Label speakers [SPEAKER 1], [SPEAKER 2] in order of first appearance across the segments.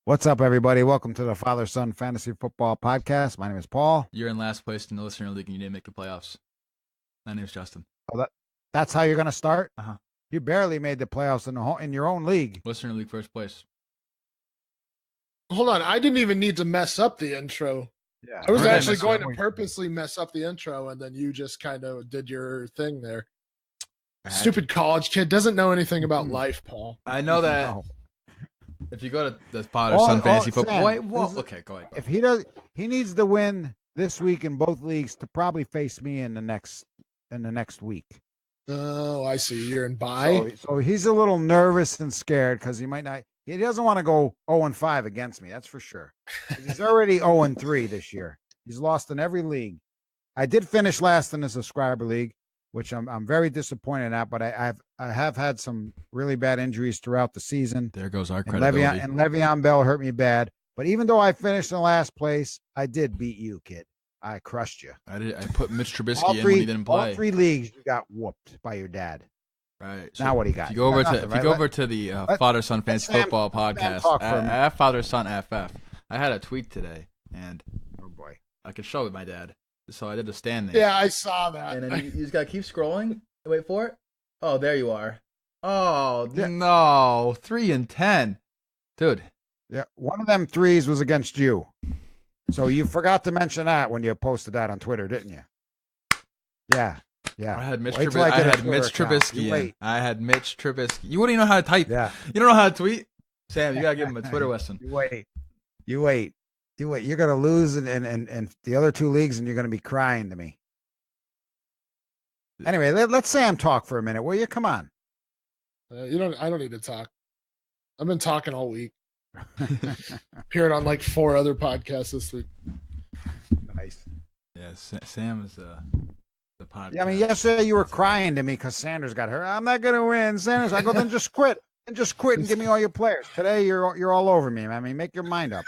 [SPEAKER 1] What's up, everybody? Welcome to the Father Son Fantasy Football Podcast. My name is Paul.
[SPEAKER 2] You're in last place in the listener league and you didn't make the playoffs. My name's Justin.
[SPEAKER 1] Oh, that's how you're going to start?
[SPEAKER 2] Uh-huh.
[SPEAKER 1] You barely made the playoffs in your own league.
[SPEAKER 2] Listener league first place.
[SPEAKER 3] Hold on, I didn't even need to mess up the intro.
[SPEAKER 1] Yeah,
[SPEAKER 3] I was
[SPEAKER 2] Where did I
[SPEAKER 3] actually
[SPEAKER 2] mess
[SPEAKER 3] going
[SPEAKER 2] up?
[SPEAKER 3] to purposely mess up the intro, and then you just kind of did your thing there.
[SPEAKER 2] I had
[SPEAKER 3] Stupid college kid doesn't know anything about life, Paul.
[SPEAKER 2] I know that
[SPEAKER 1] No.
[SPEAKER 2] if you go to the Father
[SPEAKER 1] Oh,
[SPEAKER 2] Son
[SPEAKER 1] oh,
[SPEAKER 2] Fantasy
[SPEAKER 1] Sam,
[SPEAKER 2] Football. Wait, whoa.
[SPEAKER 1] this is-
[SPEAKER 2] Okay, go ahead.
[SPEAKER 1] If he does, he needs to win this week in both leagues to probably face me in the next week.
[SPEAKER 3] Oh, I see. You're in bye.
[SPEAKER 1] So he's a little nervous and scared because he might not. He doesn't want to go 0-5 against me. That's for sure. 'Cause he's already 0-3 this year. He's lost in every league. I did finish last in the subscriber league, which I'm very disappointed at. But I have had some really bad injuries throughout the season.
[SPEAKER 2] There goes our
[SPEAKER 1] And
[SPEAKER 2] credibility.
[SPEAKER 1] Le'Veon Bell hurt me bad. But even though I finished in last place, I did beat you, kid. I crushed you.
[SPEAKER 2] I put Mitch Trubisky
[SPEAKER 1] All
[SPEAKER 2] in when he
[SPEAKER 1] three,
[SPEAKER 2] didn't
[SPEAKER 1] all
[SPEAKER 2] play.
[SPEAKER 1] three leagues, you got whooped by your dad.
[SPEAKER 2] Right.
[SPEAKER 1] Now what do you got?
[SPEAKER 2] If you go over
[SPEAKER 1] got
[SPEAKER 2] to
[SPEAKER 1] nothing,
[SPEAKER 2] if you
[SPEAKER 1] right?
[SPEAKER 2] go over to the
[SPEAKER 1] let-
[SPEAKER 2] Father Son Fantasy
[SPEAKER 1] Sam-
[SPEAKER 2] Football
[SPEAKER 1] let Sam
[SPEAKER 2] podcast
[SPEAKER 1] talk for a minute.
[SPEAKER 2] at Father Son FF, I had a tweet today and
[SPEAKER 1] Oh boy.
[SPEAKER 2] I could show it my dad. So I did a stand there.
[SPEAKER 3] Yeah, I saw that.
[SPEAKER 2] And then you just gotta keep scrolling. Wait for it. Oh, there you are. Oh
[SPEAKER 1] Yeah.
[SPEAKER 2] no, 3-10, dude.
[SPEAKER 1] Yeah, one of them threes was against you. So you forgot to mention that when you posted that on Twitter, didn't you? Yeah. Yeah.
[SPEAKER 2] I had Mitch.
[SPEAKER 1] Wait till I
[SPEAKER 2] I
[SPEAKER 1] get a
[SPEAKER 2] had
[SPEAKER 1] Twitter
[SPEAKER 2] Mitch
[SPEAKER 1] account.
[SPEAKER 2] Trubisky.
[SPEAKER 1] You
[SPEAKER 2] in.
[SPEAKER 1] wait.
[SPEAKER 2] I had Mitch Trubisky. You wouldn't even know how to type.
[SPEAKER 1] Yeah.
[SPEAKER 2] You don't know how to tweet. Sam, you gotta give him a Twitter lesson.
[SPEAKER 1] You wait. You wait. You wait. You're gonna lose in the other two leagues and you're gonna be crying to me. Anyway, let Sam talk for a minute, will you? Come on.
[SPEAKER 3] I don't need to talk. I've been talking all week. Appeared on like 4 other podcasts this week.
[SPEAKER 1] Nice.
[SPEAKER 2] Yeah, Sam is the podcast.
[SPEAKER 1] Yeah, I mean, yesterday you were crying to me because Sanders got hurt. I'm not gonna win, Sanders. I go, then just quit. And just quit and give me all your players. Today you're all over me. I mean, make your mind up.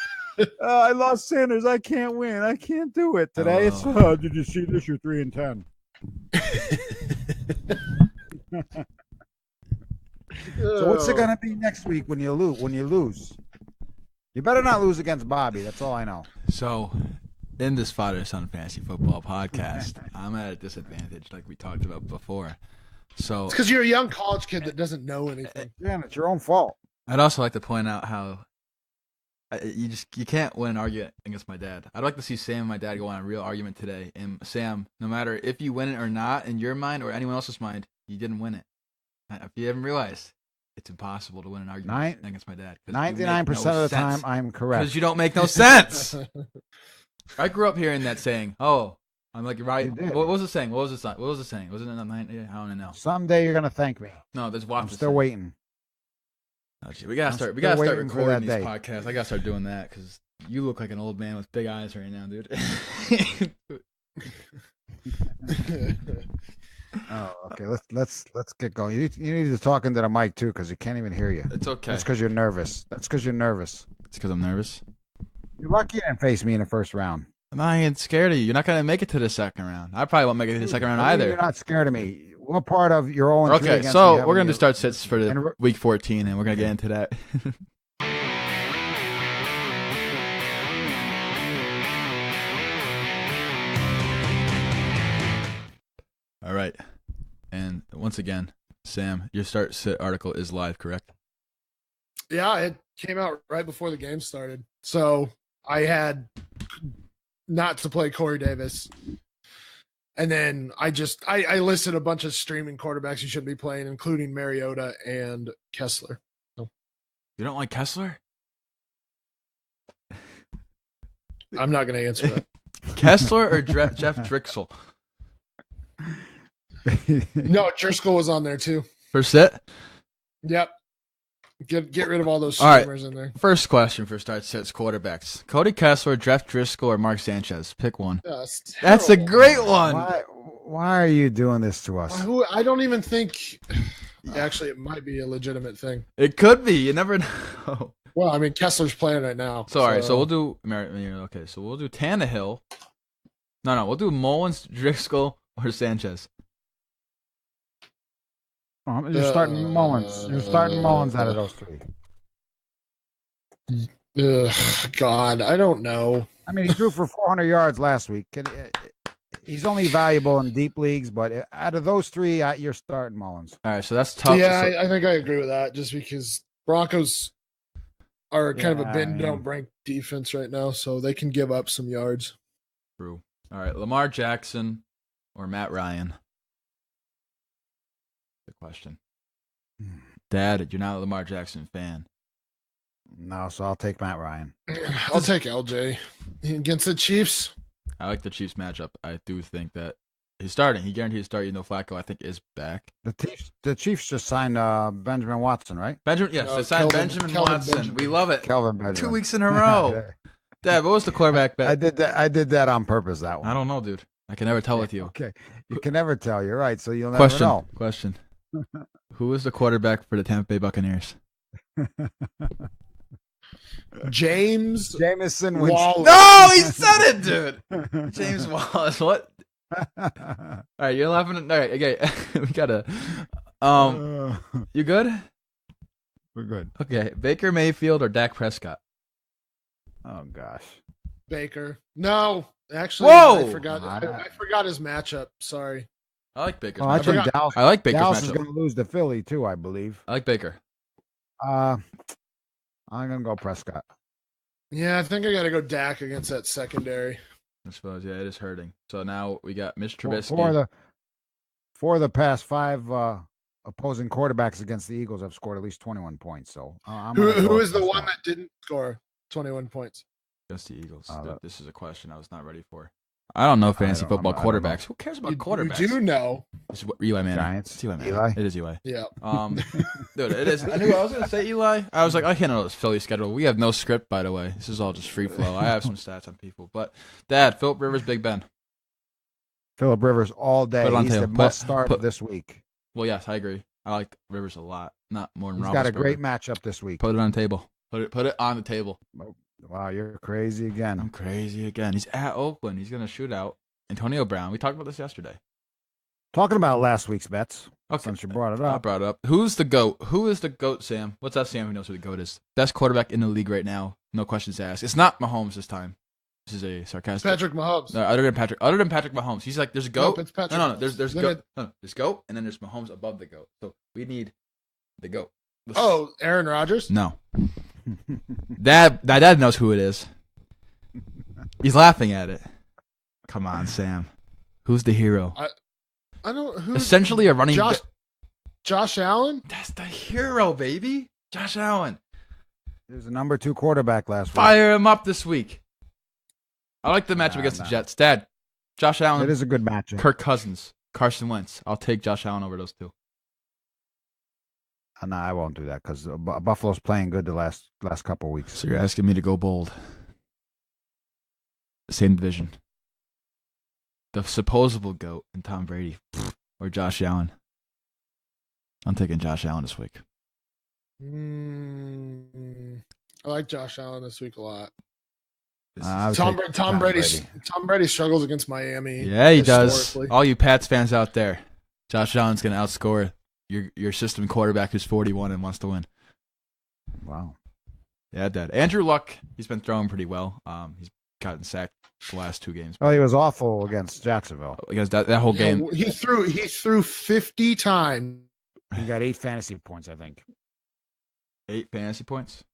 [SPEAKER 1] I lost Sanders. I can't win. I can't do it today. It's did you see this? You're 3-10. So what's it gonna be next week when you lose? You better not lose against Bobby. That's all I know.
[SPEAKER 2] So, in this Father Son Fantasy Football podcast, I'm at a disadvantage, like we talked about before. So
[SPEAKER 3] It's because you're a young college kid that doesn't know anything.
[SPEAKER 1] Yeah, it's your own fault.
[SPEAKER 2] I'd also like to point out how you can't win an argument against my dad. I'd like to see Sam and my dad go on a real argument today. And Sam, no matter if you win it or not, in your mind or anyone else's mind, you didn't win it. If you haven't realized, it's impossible to win an argument against my dad.
[SPEAKER 1] 99% of the time, I'm correct.
[SPEAKER 2] Because you don't make no sense. I grew up hearing that saying. Oh, I'm like, right.
[SPEAKER 1] You did.
[SPEAKER 2] What was it saying? What was it saying? Was it in the 90s? I don't know.
[SPEAKER 1] Someday you're gonna thank me.
[SPEAKER 2] No, there's
[SPEAKER 1] I'm
[SPEAKER 2] watch.
[SPEAKER 1] still waiting.
[SPEAKER 2] Oh, gee, we gotta
[SPEAKER 1] I'm
[SPEAKER 2] start. We
[SPEAKER 1] still
[SPEAKER 2] gotta start
[SPEAKER 1] waiting for
[SPEAKER 2] recording
[SPEAKER 1] that
[SPEAKER 2] these
[SPEAKER 1] day.
[SPEAKER 2] podcasts. I gotta start doing that because you look like an old man with big eyes right now, dude.
[SPEAKER 1] Oh, okay. Let's get going. You need to talk into the mic too, because you can't even hear you.
[SPEAKER 2] It's okay.
[SPEAKER 1] That's because you're nervous. It's because
[SPEAKER 2] I'm nervous.
[SPEAKER 1] You're lucky you didn't face me in the first round.
[SPEAKER 2] I'm not even scared of you. You're not gonna make it to the second round. I probably won't make it to the second round
[SPEAKER 1] Maybe
[SPEAKER 2] either.
[SPEAKER 1] You're not scared of me. What part of your own?
[SPEAKER 2] Okay, so we're gonna just start sits for
[SPEAKER 1] And
[SPEAKER 2] the week 14, and we're gonna get into that. All right, and once again, Sam, your start sit article is live, correct?
[SPEAKER 3] Yeah, it came out right before the game started. So I had not to play Corey Davis. And then I listed a bunch of streaming quarterbacks you shouldn't be playing, including Mariota and Kessler.
[SPEAKER 2] You don't like Kessler?
[SPEAKER 3] I'm not going to answer that.
[SPEAKER 2] Kessler or Jeff Drixel?
[SPEAKER 3] No, Driscoll was on there too.
[SPEAKER 2] First set?
[SPEAKER 3] Yep. Get rid of all those
[SPEAKER 2] All right.
[SPEAKER 3] streamers in there.
[SPEAKER 2] First question for start sets quarterbacks. Cody Kessler, Jeff Driscoll, or Mark Sanchez? Pick one. That's a great one.
[SPEAKER 1] Why are you doing this to us?
[SPEAKER 3] I don't even think. Actually, it might be a legitimate thing.
[SPEAKER 2] It could be. You never know.
[SPEAKER 3] Well, I mean, Kessler's playing right now.
[SPEAKER 2] Sorry. So we'll do. Okay. So we'll do Tannehill. No. We'll do Mullins, Driscoll, or Sanchez.
[SPEAKER 1] You're starting Mullins. You're starting Mullins out of those three.
[SPEAKER 3] God, I don't know.
[SPEAKER 1] I mean, he threw for 400 yards last week. He's only valuable in deep leagues, but out of those three, you're starting Mullins.
[SPEAKER 2] All right, so that's tough.
[SPEAKER 3] Yeah,
[SPEAKER 2] So,
[SPEAKER 3] I think I agree with that. Just because Broncos are kind of a
[SPEAKER 1] Yeah,
[SPEAKER 3] bend
[SPEAKER 1] I mean-
[SPEAKER 3] don't break defense right now, so they can give up some yards.
[SPEAKER 2] true. All right, Lamar Jackson or Matt Ryan? The question. Dad, you're not a Lamar Jackson fan.
[SPEAKER 1] No, so I'll take Matt Ryan.
[SPEAKER 3] I'll take LJ against the Chiefs.
[SPEAKER 2] I like the Chiefs matchup. I do think that he's starting. He guaranteed to start. You know, Flacco, I think, is back.
[SPEAKER 1] The Chiefs just signed Benjamin Watson, right?
[SPEAKER 2] Benjamin, yes,
[SPEAKER 3] No,
[SPEAKER 2] they signed
[SPEAKER 3] Kelvin-
[SPEAKER 2] Benjamin
[SPEAKER 3] Kelvin
[SPEAKER 2] Watson.
[SPEAKER 3] Benjamin.
[SPEAKER 2] We love it.
[SPEAKER 1] Kelvin Benjamin.
[SPEAKER 2] 2 weeks in a row. Dad, what was the quarterback bet?
[SPEAKER 1] I did that on purpose. That one.
[SPEAKER 2] I don't know, dude. I can never tell with you.
[SPEAKER 1] Okay, you can never tell. You're right. So you'll never know.
[SPEAKER 2] Question. Who is the quarterback for the Tampa Bay Buccaneers?
[SPEAKER 3] James
[SPEAKER 1] Jameson
[SPEAKER 3] Wallace.
[SPEAKER 2] No, he said it, dude. James Wallace. What? All right, you're laughing. All right, okay. We gotta. You good?
[SPEAKER 1] We're good.
[SPEAKER 2] Okay, Baker Mayfield or Dak Prescott?
[SPEAKER 1] Oh gosh.
[SPEAKER 3] Baker. No, actually,
[SPEAKER 2] Whoa!
[SPEAKER 3] I forgot his matchup. Sorry.
[SPEAKER 2] I like Baker's
[SPEAKER 1] Oh, I
[SPEAKER 2] matchup.
[SPEAKER 1] think
[SPEAKER 3] forgot-
[SPEAKER 1] Dallas.
[SPEAKER 2] I like Baker's
[SPEAKER 1] Dallas is
[SPEAKER 2] matchup.
[SPEAKER 1] going to lose to Philly too, I believe.
[SPEAKER 2] I like Baker.
[SPEAKER 1] I'm going to go Prescott.
[SPEAKER 3] Yeah, I think I got to go Dak against that secondary.
[SPEAKER 2] I suppose, yeah, it is hurting. So now we got Mitch
[SPEAKER 1] For
[SPEAKER 2] Trubisky.
[SPEAKER 1] the past 5 opposing quarterbacks against the Eagles have scored at least 21 points. So I'm gonna go
[SPEAKER 3] Who
[SPEAKER 1] with
[SPEAKER 3] is the one
[SPEAKER 1] Prescott.
[SPEAKER 3] that didn't score 21 points?
[SPEAKER 2] Against the Eagles.
[SPEAKER 1] Oh,
[SPEAKER 2] Dude,
[SPEAKER 1] that-
[SPEAKER 2] this is a question I was not ready for. I don't know fantasy
[SPEAKER 1] don't-
[SPEAKER 2] football
[SPEAKER 1] I don't know.
[SPEAKER 2] quarterbacks. Who cares about
[SPEAKER 3] You
[SPEAKER 2] quarterbacks?
[SPEAKER 3] do know.
[SPEAKER 2] It's Eli Manning.
[SPEAKER 1] Giants.
[SPEAKER 2] It's Eli Manning.
[SPEAKER 1] Eli?
[SPEAKER 2] It is Eli.
[SPEAKER 3] Yeah.
[SPEAKER 2] Dude, it is. I knew I was gonna say Eli. I was like, I can't know this Philly schedule. We have no script, by the way. This is all just free flow. I have some stats on people, but Dad, Philip Rivers, Big Ben.
[SPEAKER 1] Philip Rivers all day.
[SPEAKER 2] Put it on
[SPEAKER 1] He's the
[SPEAKER 2] tape.
[SPEAKER 1] must start
[SPEAKER 2] put-
[SPEAKER 1] this week.
[SPEAKER 2] Well, yes, I agree. I like Rivers a lot. Not more than
[SPEAKER 1] He's got a
[SPEAKER 2] Roethlisberger.
[SPEAKER 1] great matchup this week.
[SPEAKER 2] Put it on the table. Put it on the table.
[SPEAKER 1] Wow, you're crazy
[SPEAKER 2] I'm
[SPEAKER 1] again.
[SPEAKER 2] crazy again. He's at Oakland. He's gonna shoot out Antonio Brown. We talked about this yesterday.
[SPEAKER 1] Talking about last week's bets,
[SPEAKER 2] Okay.
[SPEAKER 1] since you brought it
[SPEAKER 2] I
[SPEAKER 1] up.
[SPEAKER 2] brought it up. Who's the GOAT? Who is the GOAT, Sam? What's that Sam who knows who the GOAT is? Best quarterback in the league right now. No questions asked. It's not Mahomes this time. This is a sarcastic.
[SPEAKER 3] Patrick Mahomes.
[SPEAKER 2] No, other than Patrick Mahomes. He's like, there's a GOAT.
[SPEAKER 3] Nope, it's Patrick
[SPEAKER 2] No.
[SPEAKER 3] Mahomes.
[SPEAKER 2] There's
[SPEAKER 3] Then
[SPEAKER 2] GOAT.
[SPEAKER 3] it-
[SPEAKER 2] No, there's GOAT, and then there's Mahomes above the GOAT. So we need the GOAT.
[SPEAKER 3] Oh, Aaron Rodgers?
[SPEAKER 2] No. Dad knows who it is. He's laughing at it. Come on, Sam. Who's the hero?
[SPEAKER 3] I don't who
[SPEAKER 2] Essentially a running
[SPEAKER 3] Josh
[SPEAKER 2] back.
[SPEAKER 3] Josh Allen?
[SPEAKER 2] That's the hero, baby. Josh Allen.
[SPEAKER 1] He was the number 2 quarterback last week.
[SPEAKER 2] Fire him up this week. I like the matchup against the
[SPEAKER 1] Nah.
[SPEAKER 2] Jets. Dad, Josh
[SPEAKER 1] It
[SPEAKER 2] Allen,
[SPEAKER 1] is a good matchup.
[SPEAKER 2] Kirk Cousins, Carson Wentz. I'll take Josh Allen over those two.
[SPEAKER 1] No, I won't do that because Buffalo's playing good the last couple weeks.
[SPEAKER 2] So you're asking me to go bold. Same division. The supposable GOAT and Tom Brady or Josh Allen. I'm taking Josh Allen this week.
[SPEAKER 3] I like Josh Allen this week a lot.
[SPEAKER 1] I would
[SPEAKER 3] Tom,
[SPEAKER 1] take
[SPEAKER 3] Tom Brady struggles against Miami.
[SPEAKER 2] Yeah, he does.
[SPEAKER 3] historically.
[SPEAKER 2] All you Pats fans out there, Josh Allen's going to outscore your system quarterback who's 41 and wants to win.
[SPEAKER 1] Wow.
[SPEAKER 2] Yeah, Dad. Andrew Luck, he's been throwing pretty well. He's gotten sacked the last 2 games.
[SPEAKER 1] Well, he was awful against Jacksonville.
[SPEAKER 2] Because that whole game,
[SPEAKER 3] He threw 50 times.
[SPEAKER 1] He got 8 fantasy points, I think.
[SPEAKER 2] 8 fantasy points.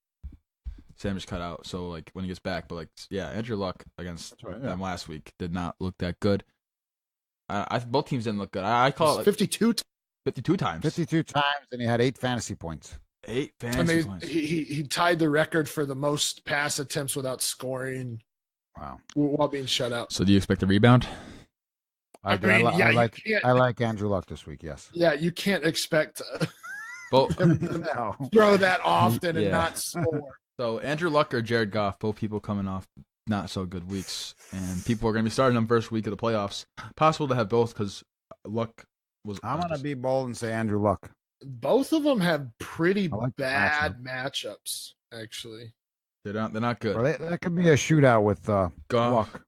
[SPEAKER 2] Sam just cut out, so like when he gets back, but like yeah, Andrew Luck against them last week did not look that good. I both teams didn't look good. I call it like
[SPEAKER 3] 52
[SPEAKER 2] 52 times.
[SPEAKER 1] 52 times, and he had 8 fantasy points.
[SPEAKER 2] 8
[SPEAKER 3] and
[SPEAKER 2] fantasy points.
[SPEAKER 3] he tied the record for the most pass attempts without scoring
[SPEAKER 1] Wow.
[SPEAKER 3] while being shut out.
[SPEAKER 2] So do you expect a rebound?
[SPEAKER 1] I
[SPEAKER 3] you
[SPEAKER 1] like Andrew Luck this week. Yes.
[SPEAKER 3] Yeah, you can't expect
[SPEAKER 2] Both.
[SPEAKER 3] him to
[SPEAKER 1] No.
[SPEAKER 3] throw that often and
[SPEAKER 2] Yeah.
[SPEAKER 3] not score.
[SPEAKER 2] So Andrew Luck or Jared Goff, both people coming off not so good weeks, and people are going to be starting them first week of the playoffs. Possible to have both because Luck was.
[SPEAKER 1] I'm gonna be bold and say Andrew Luck.
[SPEAKER 3] Both of them have pretty
[SPEAKER 1] I like the
[SPEAKER 3] bad matchups, actually.
[SPEAKER 2] They're not good.
[SPEAKER 1] Well, that could be a shootout with
[SPEAKER 2] Goff.
[SPEAKER 1] Luck.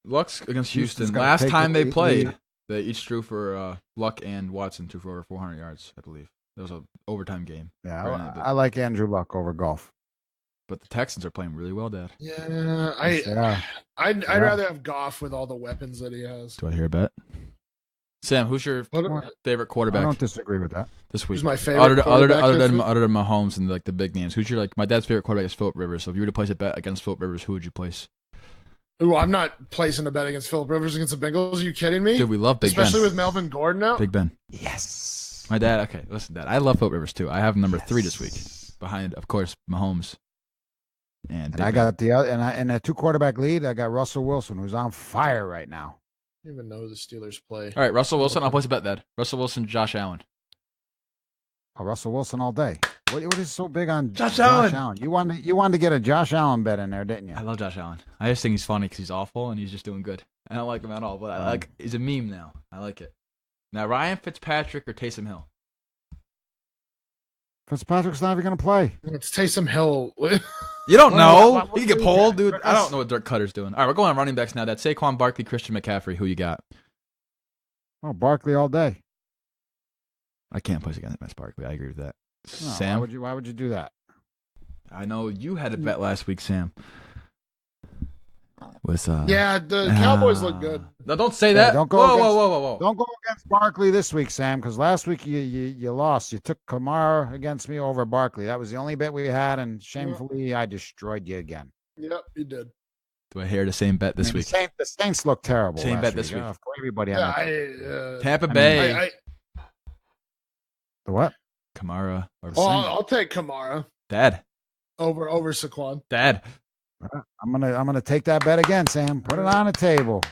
[SPEAKER 2] Luck's against
[SPEAKER 1] Houston's
[SPEAKER 2] Houston.
[SPEAKER 1] gotta
[SPEAKER 2] Last
[SPEAKER 1] take
[SPEAKER 2] time
[SPEAKER 1] the
[SPEAKER 2] they
[SPEAKER 1] lead.
[SPEAKER 2] played, they each drew for Luck and Watson threw for over 400 yards, I believe. It was an overtime game.
[SPEAKER 1] Yeah,
[SPEAKER 2] Granted,
[SPEAKER 1] I like Andrew Luck over Golf.
[SPEAKER 2] But the Texans are playing really well, Dad.
[SPEAKER 3] Yeah,
[SPEAKER 1] Yeah.
[SPEAKER 3] I'd
[SPEAKER 1] Yeah.
[SPEAKER 3] rather have Goff with all the weapons that he has.
[SPEAKER 2] Do I hear a bet? Sam, who's your favorite
[SPEAKER 1] I
[SPEAKER 2] quarterback
[SPEAKER 1] don't disagree with that.
[SPEAKER 2] this week?
[SPEAKER 3] Who's my favorite quarterback
[SPEAKER 2] other
[SPEAKER 3] this
[SPEAKER 2] than
[SPEAKER 3] week?
[SPEAKER 2] Mahomes and like the big names? Who's your like? My dad's favorite quarterback is Philip Rivers. So if you were to place a bet against Philip Rivers, who would you place?
[SPEAKER 3] Ooh, I'm not placing a bet against Philip Rivers against the Bengals. Are you kidding me?
[SPEAKER 2] Dude, we love Big
[SPEAKER 3] Especially
[SPEAKER 2] Ben.
[SPEAKER 3] with Melvin Gordon out.
[SPEAKER 2] Big Ben.
[SPEAKER 1] Yes.
[SPEAKER 2] My dad. Okay, listen, Dad. I love Philip Rivers too. I have him number 3 this week, behind, of course, Mahomes. And Big
[SPEAKER 1] I
[SPEAKER 2] Ben.
[SPEAKER 1] got the other, and in a 2-quarterback lead, I got Russell Wilson, who's on fire right now.
[SPEAKER 3] I don't even know who the Steelers play.
[SPEAKER 2] All right, Russell Wilson. I'll place a bet, Dad. Russell Wilson, Josh Allen.
[SPEAKER 1] Oh, Russell Wilson all day. What is so big on
[SPEAKER 2] Josh Allen?
[SPEAKER 1] You wanted to get a Josh Allen bet in there, didn't you?
[SPEAKER 2] I love Josh Allen. I just think he's funny because he's awful and he's just doing good. I don't like him at all, but I like he's a meme now. I like it. Now, Ryan Fitzpatrick or Taysom Hill?
[SPEAKER 1] Fitzpatrick's not even going to play.
[SPEAKER 3] It's Taysom Hill.
[SPEAKER 2] You don't know.
[SPEAKER 1] what
[SPEAKER 2] He can get
[SPEAKER 1] do you
[SPEAKER 2] pulled,
[SPEAKER 1] get?
[SPEAKER 2] dude. I don't know what Dirk Cutter's doing. All right, we're going on running backs now. That's Saquon Barkley, Christian McCaffrey. Who you got?
[SPEAKER 1] Oh, Barkley all day.
[SPEAKER 2] I can't place against Barkley. I agree with that.
[SPEAKER 1] No,
[SPEAKER 2] Sam?
[SPEAKER 1] Why would you do that?
[SPEAKER 2] I know you had a bet last week, Sam. With
[SPEAKER 3] Yeah, the Cowboys look good.
[SPEAKER 2] No, don't say
[SPEAKER 1] Yeah,
[SPEAKER 2] that.
[SPEAKER 1] don't go
[SPEAKER 2] whoa,
[SPEAKER 1] against-
[SPEAKER 2] whoa.
[SPEAKER 1] Don't go against Barkley this week, Sam, because last week you lost. You took Kamara against me over Barkley. That was the only bet we had, and shamefully, I destroyed you again.
[SPEAKER 3] Yep, you did.
[SPEAKER 2] Do I hear the same bet this week?
[SPEAKER 1] The Saints look terrible.
[SPEAKER 2] Same
[SPEAKER 1] last
[SPEAKER 2] bet this week.
[SPEAKER 1] Of course, everybody had
[SPEAKER 3] Yeah,
[SPEAKER 1] that.
[SPEAKER 2] Tampa
[SPEAKER 1] mean,
[SPEAKER 2] Bay,
[SPEAKER 1] The what?
[SPEAKER 2] Kamara or
[SPEAKER 3] I'll take Kamara
[SPEAKER 2] Dad.
[SPEAKER 3] over Saquon.
[SPEAKER 2] Dad.
[SPEAKER 1] I'm gonna take that bet again, Sam. Put it on the table.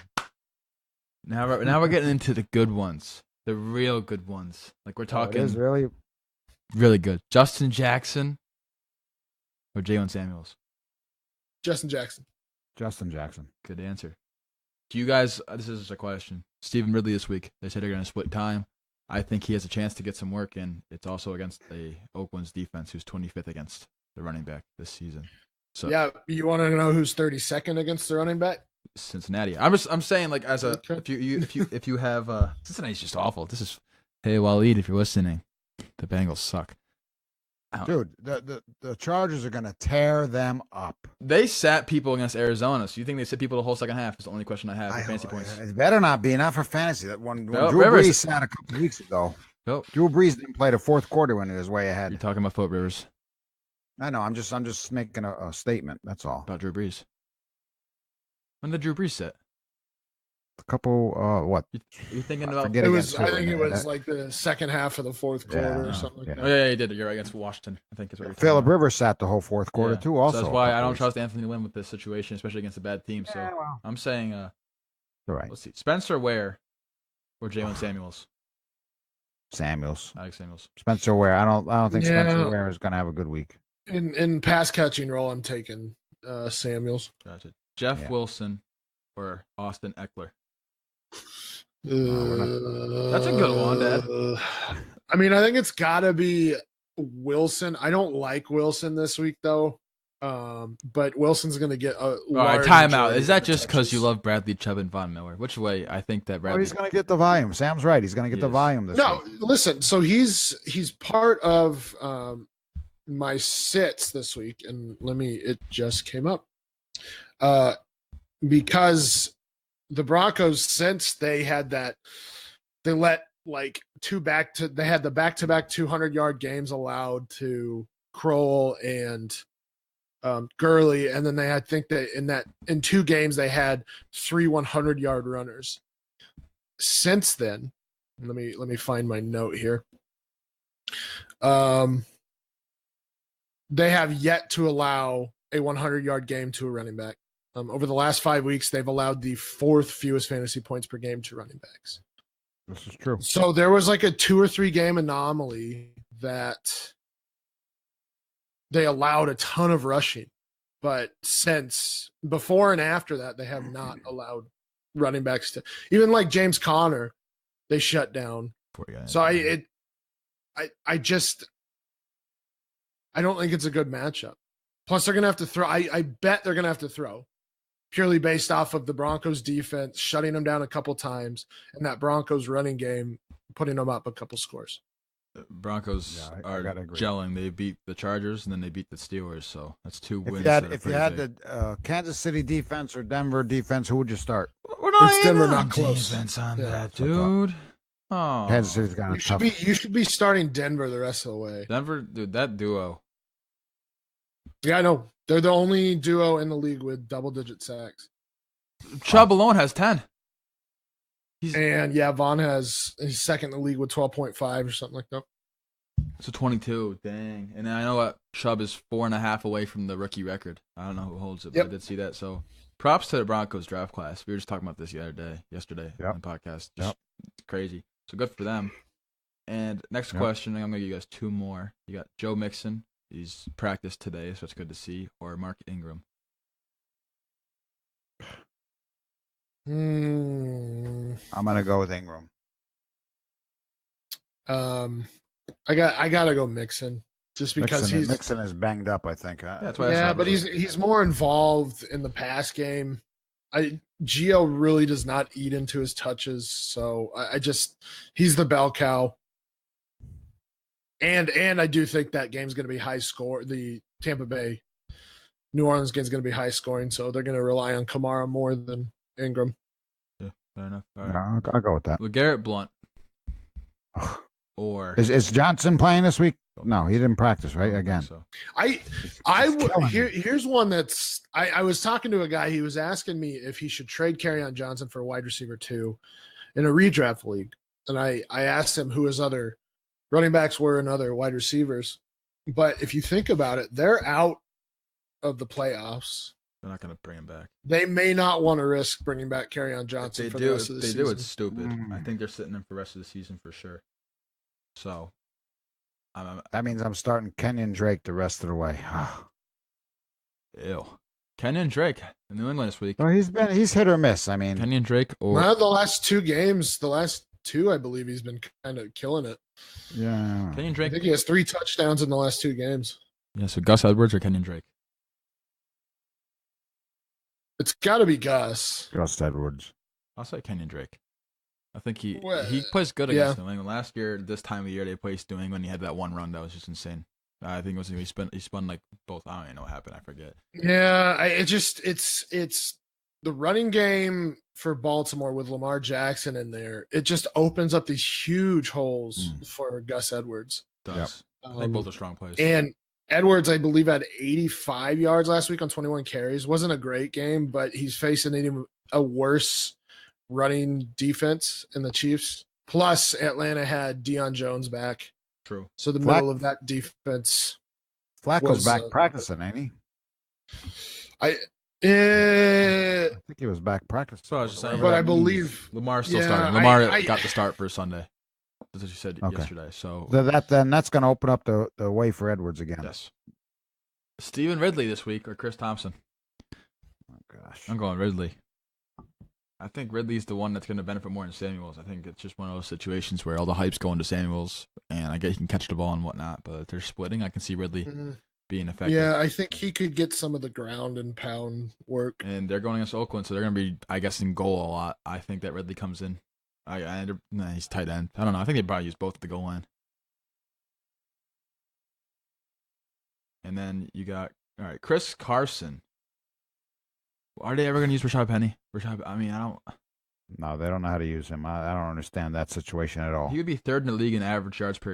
[SPEAKER 2] Now we're getting into the good ones, the real good ones. Like we're
[SPEAKER 1] It
[SPEAKER 2] talking
[SPEAKER 1] is really.
[SPEAKER 2] really good. Justin Jackson or Jalen Samuels?
[SPEAKER 3] Justin Jackson.
[SPEAKER 1] Justin Jackson.
[SPEAKER 2] Good answer. Do you guys? This is a question. Stephen Ridley this week. They said they're going to split time. I think he has a chance to get some work in. It's also against the Oakland's defense, who's 25th against the running back this season. So
[SPEAKER 3] Yeah, you want to know who's 32nd against the running back?
[SPEAKER 2] Cincinnati. I'm saying like as a
[SPEAKER 3] Okay.
[SPEAKER 2] if you have Cincinnati's just awful. This is hey Waleed, if you're listening, the Bengals suck.
[SPEAKER 1] Dude, the Chargers are gonna tear them up.
[SPEAKER 2] They sat people against Arizona. So you think they sit people the whole second half? Is the only question I have for fantasy points.
[SPEAKER 1] It better not be, not for fantasy. That one
[SPEAKER 2] No,
[SPEAKER 1] Drew
[SPEAKER 2] Rivers-
[SPEAKER 1] Brees sat a couple weeks ago.
[SPEAKER 2] Nope.
[SPEAKER 1] Drew Brees didn't play the fourth quarter when he was way ahead.
[SPEAKER 2] You're talking about Philip Rivers,
[SPEAKER 1] I know. I'm just making a statement. That's all.
[SPEAKER 2] about Drew Brees. When did Drew Brees sit?
[SPEAKER 1] A couple. What?
[SPEAKER 2] You thinking
[SPEAKER 1] I
[SPEAKER 2] about?
[SPEAKER 1] forget
[SPEAKER 3] It
[SPEAKER 1] against
[SPEAKER 3] was. I
[SPEAKER 1] who
[SPEAKER 3] think it
[SPEAKER 1] in there.
[SPEAKER 3] was like the second half of the fourth quarter or something like
[SPEAKER 1] yeah.
[SPEAKER 3] that.
[SPEAKER 2] Oh yeah, he did. You're right, against Washington. I think is what you're talking
[SPEAKER 1] Philip
[SPEAKER 2] about.
[SPEAKER 1] Rivers sat the whole fourth quarter
[SPEAKER 2] Yeah.
[SPEAKER 1] too. Also,
[SPEAKER 2] so that's why
[SPEAKER 1] a
[SPEAKER 2] I
[SPEAKER 1] couple
[SPEAKER 2] don't
[SPEAKER 1] weeks.
[SPEAKER 2] trust Anthony Lynn with this situation, especially against a bad team. So
[SPEAKER 1] Yeah, well,
[SPEAKER 2] I'm saying,
[SPEAKER 1] all right.
[SPEAKER 2] let's see, Spencer Ware or Jalen Samuels.
[SPEAKER 1] Samuels,
[SPEAKER 2] Alex Samuels.
[SPEAKER 1] Spencer Ware. I don't think
[SPEAKER 3] Yeah.
[SPEAKER 1] Spencer Ware is gonna have a good week.
[SPEAKER 3] In pass catching role, I'm taking Samuels.
[SPEAKER 2] Gotcha. Jeff
[SPEAKER 1] Yeah.
[SPEAKER 2] Wilson or Austin Eckler.
[SPEAKER 3] That's
[SPEAKER 2] a good one, Dad.
[SPEAKER 3] I mean, I think it's got to be Wilson. I don't like Wilson this week though, but Wilson's going to get a
[SPEAKER 2] All right,
[SPEAKER 3] large
[SPEAKER 2] timeout.
[SPEAKER 3] majority
[SPEAKER 2] Is
[SPEAKER 3] of
[SPEAKER 2] that
[SPEAKER 3] the
[SPEAKER 2] just because you
[SPEAKER 3] touches.
[SPEAKER 2] love Bradley Chubb and Von Miller? Which way? I think that
[SPEAKER 1] Oh,
[SPEAKER 2] Bradley.
[SPEAKER 1] he's gonna get the volume. Sam's right. He's gonna get
[SPEAKER 2] He
[SPEAKER 1] the
[SPEAKER 2] is.
[SPEAKER 1] volume this
[SPEAKER 3] No,
[SPEAKER 1] week.
[SPEAKER 3] listen. So he's part of my sits this week, and it just came up because the Broncos, since they had that, they let like they had the back-to-back 200-yard games allowed to Kroll and Gurley, and then I think that in 2 games they had 3 100-yard runners. Since then, let me find my note here. They have yet to allow a 100-yard game to a running back. Over the last 5 weeks, they've allowed the 4th fewest fantasy points per game to running backs.
[SPEAKER 1] This is true.
[SPEAKER 3] So there was like a 2 or 3 game anomaly that they allowed a ton of rushing, but since before and after that, they have not allowed running backs to, even like James Conner, they shut down. So I don't think it's a good matchup. Plus, they're going to have to throw. I bet they're going to have to throw purely based off of the Broncos defense shutting them down a couple times and that Broncos running game putting them up a couple scores.
[SPEAKER 2] Broncos
[SPEAKER 1] Yeah, I
[SPEAKER 2] are
[SPEAKER 1] gotta agree.
[SPEAKER 2] gelling. They beat the Chargers and then they beat the Steelers. So that's 2
[SPEAKER 1] If
[SPEAKER 2] wins.
[SPEAKER 1] you had,
[SPEAKER 2] that are
[SPEAKER 1] if you
[SPEAKER 2] pretty
[SPEAKER 1] had
[SPEAKER 2] big.
[SPEAKER 1] the Kansas City defense or Denver defense, who would you start?
[SPEAKER 2] We're not
[SPEAKER 3] It's
[SPEAKER 2] even
[SPEAKER 3] Denver,
[SPEAKER 2] on
[SPEAKER 3] not close.
[SPEAKER 2] defense on
[SPEAKER 3] Yeah,
[SPEAKER 2] that,
[SPEAKER 1] that's what I thought.
[SPEAKER 2] dude. Oh,
[SPEAKER 1] Kansas City's got a tough.
[SPEAKER 3] You should be starting Denver the rest of the way.
[SPEAKER 2] Denver, dude, that duo.
[SPEAKER 3] Yeah, I know. They're the only duo in the league with double-digit sacks.
[SPEAKER 2] Chubb alone has 10.
[SPEAKER 3] And yeah, Vaughn he's second in the league with 12.5 or something like that.
[SPEAKER 2] So 22, dang. And I know what Chubb is 4.5 away from the rookie record. I don't know who holds it, but
[SPEAKER 3] Yep.
[SPEAKER 2] I did see that. So props to the Broncos draft class. We were just talking about this yesterday
[SPEAKER 1] Yep.
[SPEAKER 2] on the podcast.
[SPEAKER 1] Yep.
[SPEAKER 2] It's crazy. So good for them. And next
[SPEAKER 1] Yep.
[SPEAKER 2] question, I'm gonna give you guys 2 more. You got Joe Mixon. He's practiced today, so it's good to see. Or Mark Ingram.
[SPEAKER 3] Hmm.
[SPEAKER 1] I'm gonna go with Ingram.
[SPEAKER 3] I gotta go Mixon just because
[SPEAKER 1] Mixon is banged up. I think.
[SPEAKER 2] Yeah, that's why I said
[SPEAKER 3] but
[SPEAKER 2] it.
[SPEAKER 3] he's more involved in the pass game. Gio really does not eat into his touches, so I just he's the bell cow. And I do think that game's going to be high score. The Tampa Bay New Orleans game's going to be high scoring, so they're going to rely on Kamara more than Ingram.
[SPEAKER 2] Yeah, fair enough. All right.
[SPEAKER 1] No, I'll go with that.
[SPEAKER 2] LeGarrette Blunt. Or
[SPEAKER 1] Is Johnson playing this week? No, he didn't practice, right? Again.
[SPEAKER 2] So.
[SPEAKER 3] Here's one that's I was talking to a guy. He was asking me if he should trade Kerryon Johnson for a wide receiver 2 in a redraft league, and I asked him who his other running backs were and other wide receivers. But if you think about it, they're out of the playoffs.
[SPEAKER 2] They're not going to bring him back.
[SPEAKER 3] They may not want to risk bringing back Kerryon Johnson for the rest of the season.
[SPEAKER 2] It's stupid. I think they're sitting him for the rest of the season for sure. So,
[SPEAKER 1] That means I'm starting Kenyon Drake the rest of the way.
[SPEAKER 2] ew. Kenyon Drake in New England this week.
[SPEAKER 1] Well, he's hit or miss. I mean,
[SPEAKER 2] Kenyon Drake or
[SPEAKER 3] Well, the last 2 games, the last 2, I believe he's been kind of killing it.
[SPEAKER 1] yeah.
[SPEAKER 2] Kenyon
[SPEAKER 3] I
[SPEAKER 2] Drake.
[SPEAKER 3] think he has 3 touchdowns in the last 2 games.
[SPEAKER 2] Yeah, so Gus Edwards or Kenyon Drake.
[SPEAKER 3] It's got to be Gus.
[SPEAKER 1] Gus Edwards.
[SPEAKER 2] I'll say Kenyon Drake. I think he
[SPEAKER 3] Well,
[SPEAKER 2] plays good against
[SPEAKER 3] yeah.
[SPEAKER 2] New England. Last year, this time of year, they played New England. He had that one run that was just insane. I think it was he spun like both. I don't even know what happened. I forget.
[SPEAKER 3] Yeah, it's the running game for Baltimore with Lamar Jackson in there. It just opens up these huge holes for Gus Edwards.
[SPEAKER 2] It does. They both are strong plays.
[SPEAKER 3] And Edwards, I believe, had 85 yards last week on 21 carries. Wasn't a great game, but he's facing even a worse running defense in the Chiefs. Plus, Atlanta had Deion Jones back.
[SPEAKER 2] True.
[SPEAKER 3] So the middle of that defense.
[SPEAKER 1] Flacco's back practicing, ain't he?
[SPEAKER 3] I
[SPEAKER 1] think he was back practicing.
[SPEAKER 2] So I was just saying.
[SPEAKER 3] but I believe
[SPEAKER 2] Lamar's still
[SPEAKER 3] yeah,
[SPEAKER 2] starting. Lamar
[SPEAKER 3] I
[SPEAKER 2] got the start for Sunday. That's what you said
[SPEAKER 1] Okay.
[SPEAKER 2] yesterday. So
[SPEAKER 1] Then that's going to open up the way for Edwards again.
[SPEAKER 2] yes. Steven Ridley this week or Chris Thompson?
[SPEAKER 1] Oh gosh.
[SPEAKER 2] I'm going Ridley. I think Ridley's the one that's going to benefit more than Samuels. I think it's just one of those situations where all the hype's going to Samuels, and I get he can catch the ball and whatnot. But if they're splitting, I can see Ridley being effective.
[SPEAKER 3] Yeah, I think he could get some of the ground and pound work.
[SPEAKER 2] And they're going against Oakland, so they're going to be, I guess, in goal a lot. I think that Ridley comes in. He's tight end. I don't know. I think they probably use both at the goal line. And then you got, all right, Chris Carson. Are they ever going to use Rashad Penny? I don't.
[SPEAKER 1] No, they don't know how to use him. I don't understand that situation at all.
[SPEAKER 2] He would be third in the league in average yards per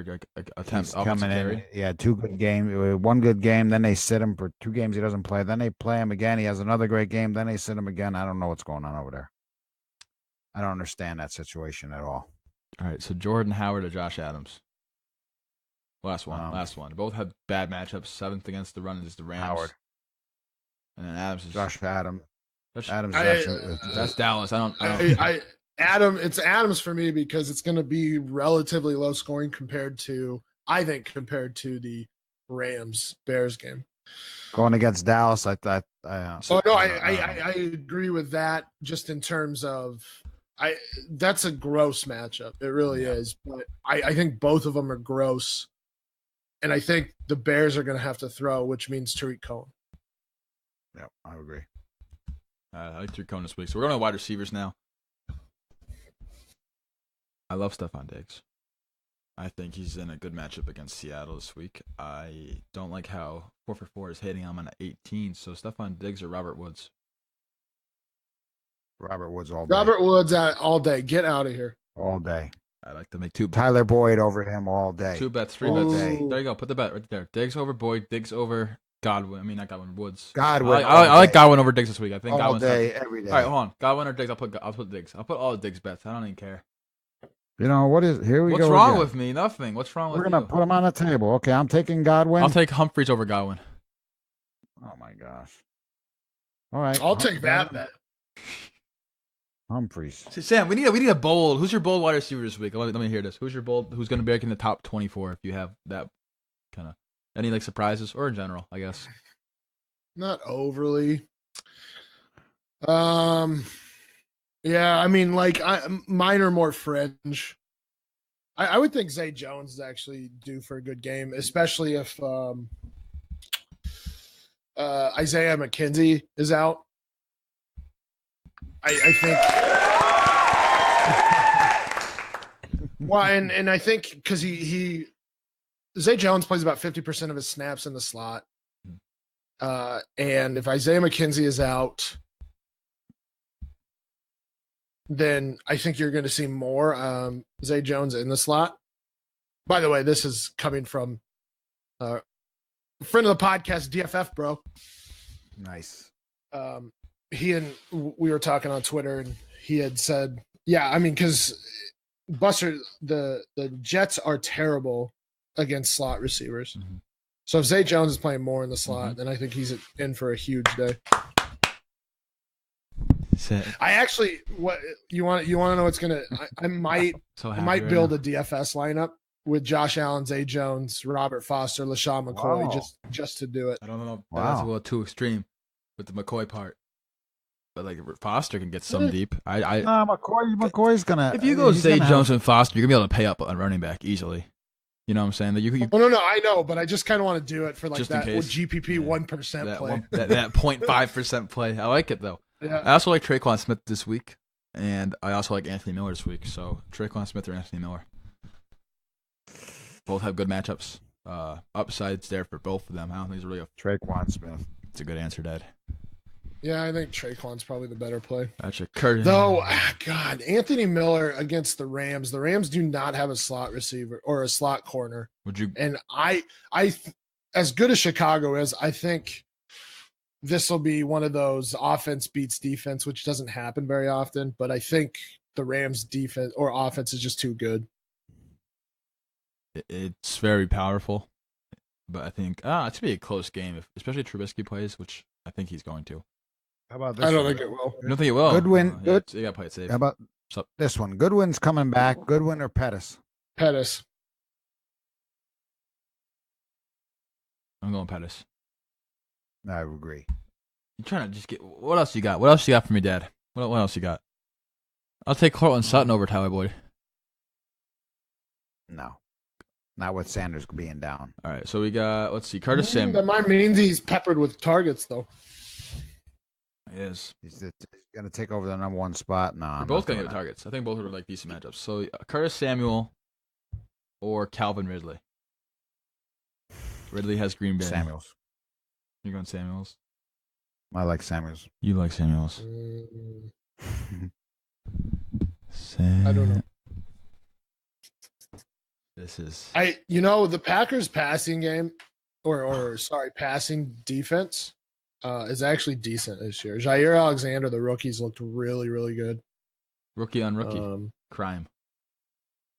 [SPEAKER 2] attempt.
[SPEAKER 1] He's coming in. Yeah, 2 good games. 1 good game, then they sit him for 2 games he doesn't play. Then they play him again. He has another great game. Then they sit him again. I don't know what's going on over there. I don't understand that situation at all.
[SPEAKER 2] All right, so Jordan Howard or Josh Adams? Last one. Both had bad matchups. 7th against the run is the Rams.
[SPEAKER 1] Howard.
[SPEAKER 2] And then Adams is
[SPEAKER 1] Josh Adams. Adams.
[SPEAKER 2] That's Dallas.
[SPEAKER 3] It's Adams for me because it's going to be relatively low scoring compared to the Rams Bears game.
[SPEAKER 1] Going against Dallas, I
[SPEAKER 3] agree with that. Just in terms of, that's a gross matchup. It really is. But I think both of them are gross, and I think the Bears are going to have to throw, which means Tariq Cohen.
[SPEAKER 1] Yeah, I agree.
[SPEAKER 2] I like Tariq Cohen this week. So we're going to wide receivers now. I love Stephon Diggs. I think he's in a good matchup against Seattle this week. I don't like how 4 for 4 is hitting him on an 18. So Stephon Diggs or Robert Woods?
[SPEAKER 1] Robert Woods all day.
[SPEAKER 3] Robert Woods all day. Get out of here.
[SPEAKER 1] All day.
[SPEAKER 2] I like to make two
[SPEAKER 1] Tyler Boyd over him all day.
[SPEAKER 2] 2 bets, 3
[SPEAKER 1] all
[SPEAKER 2] bets.
[SPEAKER 1] day.
[SPEAKER 2] There you go. Put the bet right there. Diggs over Boyd. Diggs over Godwin. I mean, not Godwin. Woods.
[SPEAKER 1] Godwin.
[SPEAKER 2] I like Godwin over Diggs this week. I think
[SPEAKER 1] all
[SPEAKER 2] Godwin's
[SPEAKER 1] day, every day.
[SPEAKER 2] All right, hold on. Godwin or Diggs? I'll put Diggs. I'll put all the Diggs bets. I don't even care.
[SPEAKER 1] You know what is? Here we
[SPEAKER 2] What's
[SPEAKER 1] go.
[SPEAKER 2] wrong
[SPEAKER 1] again.
[SPEAKER 2] with me? Nothing. What's wrong
[SPEAKER 1] We're
[SPEAKER 2] with
[SPEAKER 1] gonna
[SPEAKER 2] you?
[SPEAKER 1] put him on the table. Okay, I'm taking Godwin.
[SPEAKER 2] I'll take Humphreys over Godwin.
[SPEAKER 1] Oh my gosh. All right.
[SPEAKER 3] I'll take that bet.
[SPEAKER 1] Humphreys.
[SPEAKER 2] See, Sam, we need a bold. Who's your bold wide receiver this week? Let me hear this. Who's your bold? Who's going to be in the top 24 if you have that kind of any like surprises or in general? I guess.
[SPEAKER 3] Not overly. Yeah, I mean, like mine are more fringe. I would think Zay Jones is actually due for a good game, especially if Isaiah McKenzie is out. I think. Well, and I think because he Zay Jones plays about 50% of his snaps in the slot, and if Isaiah McKenzie is out, then I think you're going to see more Zay Jones in the slot. By the way, this is coming from a friend of the podcast, DFF Bro.
[SPEAKER 1] Nice.
[SPEAKER 3] We were talking on Twitter, and he had said, yeah, I mean, because Buster, the Jets are terrible against slot receivers.
[SPEAKER 2] Mm-hmm.
[SPEAKER 3] So if Zay Jones is playing more in the slot, then I think he's in for a huge day. I actually, what you want to know what's gonna? I might build a DFS lineup with Josh Allen, Zay Jones, Robert Foster, LaShawn McCoy, just to do it.
[SPEAKER 2] I don't know. If that's a little too extreme with the McCoy part. But like Foster can get some deep.
[SPEAKER 1] McCoy's gonna.
[SPEAKER 2] If you go Zay Jones and Foster, you're gonna be able to pay up on running back easily. You know what I'm saying? That you
[SPEAKER 3] no, I know, but I just kind of want to do it for like that GPP 1% play.
[SPEAKER 2] That 0.5% play. I like it though.
[SPEAKER 3] Yeah.
[SPEAKER 2] I also like Traquan Smith this week, and I also like Anthony Miller this week. So Traquan Smith or Anthony Miller, both have good matchups. Upsides there for both of them. I don't think it's really a
[SPEAKER 1] Traquan Smith.
[SPEAKER 2] It's a good answer, Dad.
[SPEAKER 3] Yeah, I think Traquan's probably the better play.
[SPEAKER 2] That's a Curtis.
[SPEAKER 3] Though, God, Anthony Miller against the Rams. The Rams do not have a slot receiver or a slot corner.
[SPEAKER 2] Would you?
[SPEAKER 3] And I, as good as Chicago is, I think this will be one of those offense beats defense, which doesn't happen very often. But I think the Rams defense or offense is just too good.
[SPEAKER 2] It's very powerful, but I think it's gonna be a close game, especially if Trubisky plays, which I think he's going to.
[SPEAKER 1] How about this?
[SPEAKER 3] I don't think it will.
[SPEAKER 2] You don't think it will?
[SPEAKER 1] Goodwin, good.
[SPEAKER 2] You gotta play it safe.
[SPEAKER 1] How about this one? Goodwin's coming back. Goodwin or Pettis?
[SPEAKER 3] Pettis.
[SPEAKER 2] I'm going Pettis.
[SPEAKER 1] I agree.
[SPEAKER 2] You're trying to just get. What else you got? What else you got for me, Dad? What else you got? I'll take Cortland Sutton over Tyler Boyd.
[SPEAKER 1] No, not with Sanders being down.
[SPEAKER 2] All right, so we got. Let's see, Curtis Samuel.
[SPEAKER 3] That might mean he's peppered with targets, though.
[SPEAKER 2] He is.
[SPEAKER 1] He's going to take over the number one spot. No,
[SPEAKER 2] They're both going to get targets. I think both are like decent matchups. So Curtis Samuel or Calvin Ridley. Ridley has Green Bay.
[SPEAKER 1] Samuels.
[SPEAKER 2] You're going Samuels.
[SPEAKER 1] I like Samuels.
[SPEAKER 2] You like Samuels.
[SPEAKER 3] I don't know.
[SPEAKER 2] This is
[SPEAKER 3] the Packers passing game passing defense is actually decent this year. Jair Alexander, the rookies looked really, really good.
[SPEAKER 2] Rookie on rookie. Crime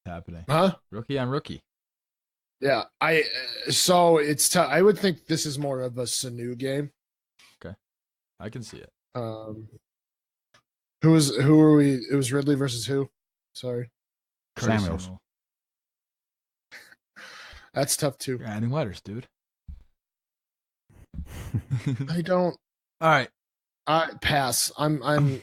[SPEAKER 2] happening.
[SPEAKER 3] Huh?
[SPEAKER 2] Rookie on rookie.
[SPEAKER 3] Yeah. So it's tough. I would think this is more of a Sanu game.
[SPEAKER 2] Okay. I can see it.
[SPEAKER 3] Who are we? It was Ridley versus who? Sorry.
[SPEAKER 1] Samuels.
[SPEAKER 3] That's tough too.
[SPEAKER 2] You're adding letters, dude.
[SPEAKER 3] I don't.
[SPEAKER 2] All right.
[SPEAKER 3] Pass. I'm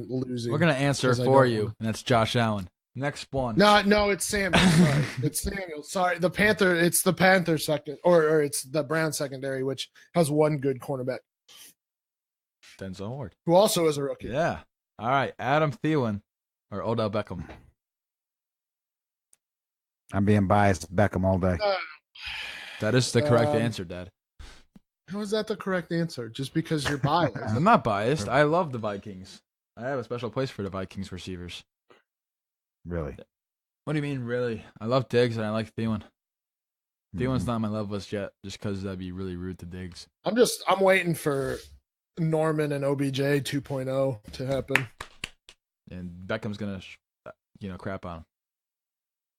[SPEAKER 3] losing.
[SPEAKER 2] We're gonna answer for you, and that's Josh Allen. Next one.
[SPEAKER 3] No, it's Samuel. Sorry. It's Samuel. Sorry. The Panther. It's the Panther second, or it's the Brown secondary, which has one good cornerback.
[SPEAKER 2] Denzel Ward,
[SPEAKER 3] who also is a rookie.
[SPEAKER 2] Yeah. All right. Adam Thielen or Odell Beckham.
[SPEAKER 1] I'm being biased. Beckham all day.
[SPEAKER 2] That is the correct
[SPEAKER 3] Um,
[SPEAKER 2] answer, Dad.
[SPEAKER 3] How is that the correct answer? Just because you're biased?
[SPEAKER 2] I'm not biased. I love the Vikings. I have a special place for the Vikings receivers.
[SPEAKER 1] Really?
[SPEAKER 2] What do you mean, really? I love Diggs and I like Thielen. Thielen's
[SPEAKER 1] Mhm.
[SPEAKER 2] not on my love list yet, just because that'd be really rude to Diggs.
[SPEAKER 3] I'm waiting for Norman and OBJ 2.0 to happen.
[SPEAKER 2] And Beckham's gonna, crap on him.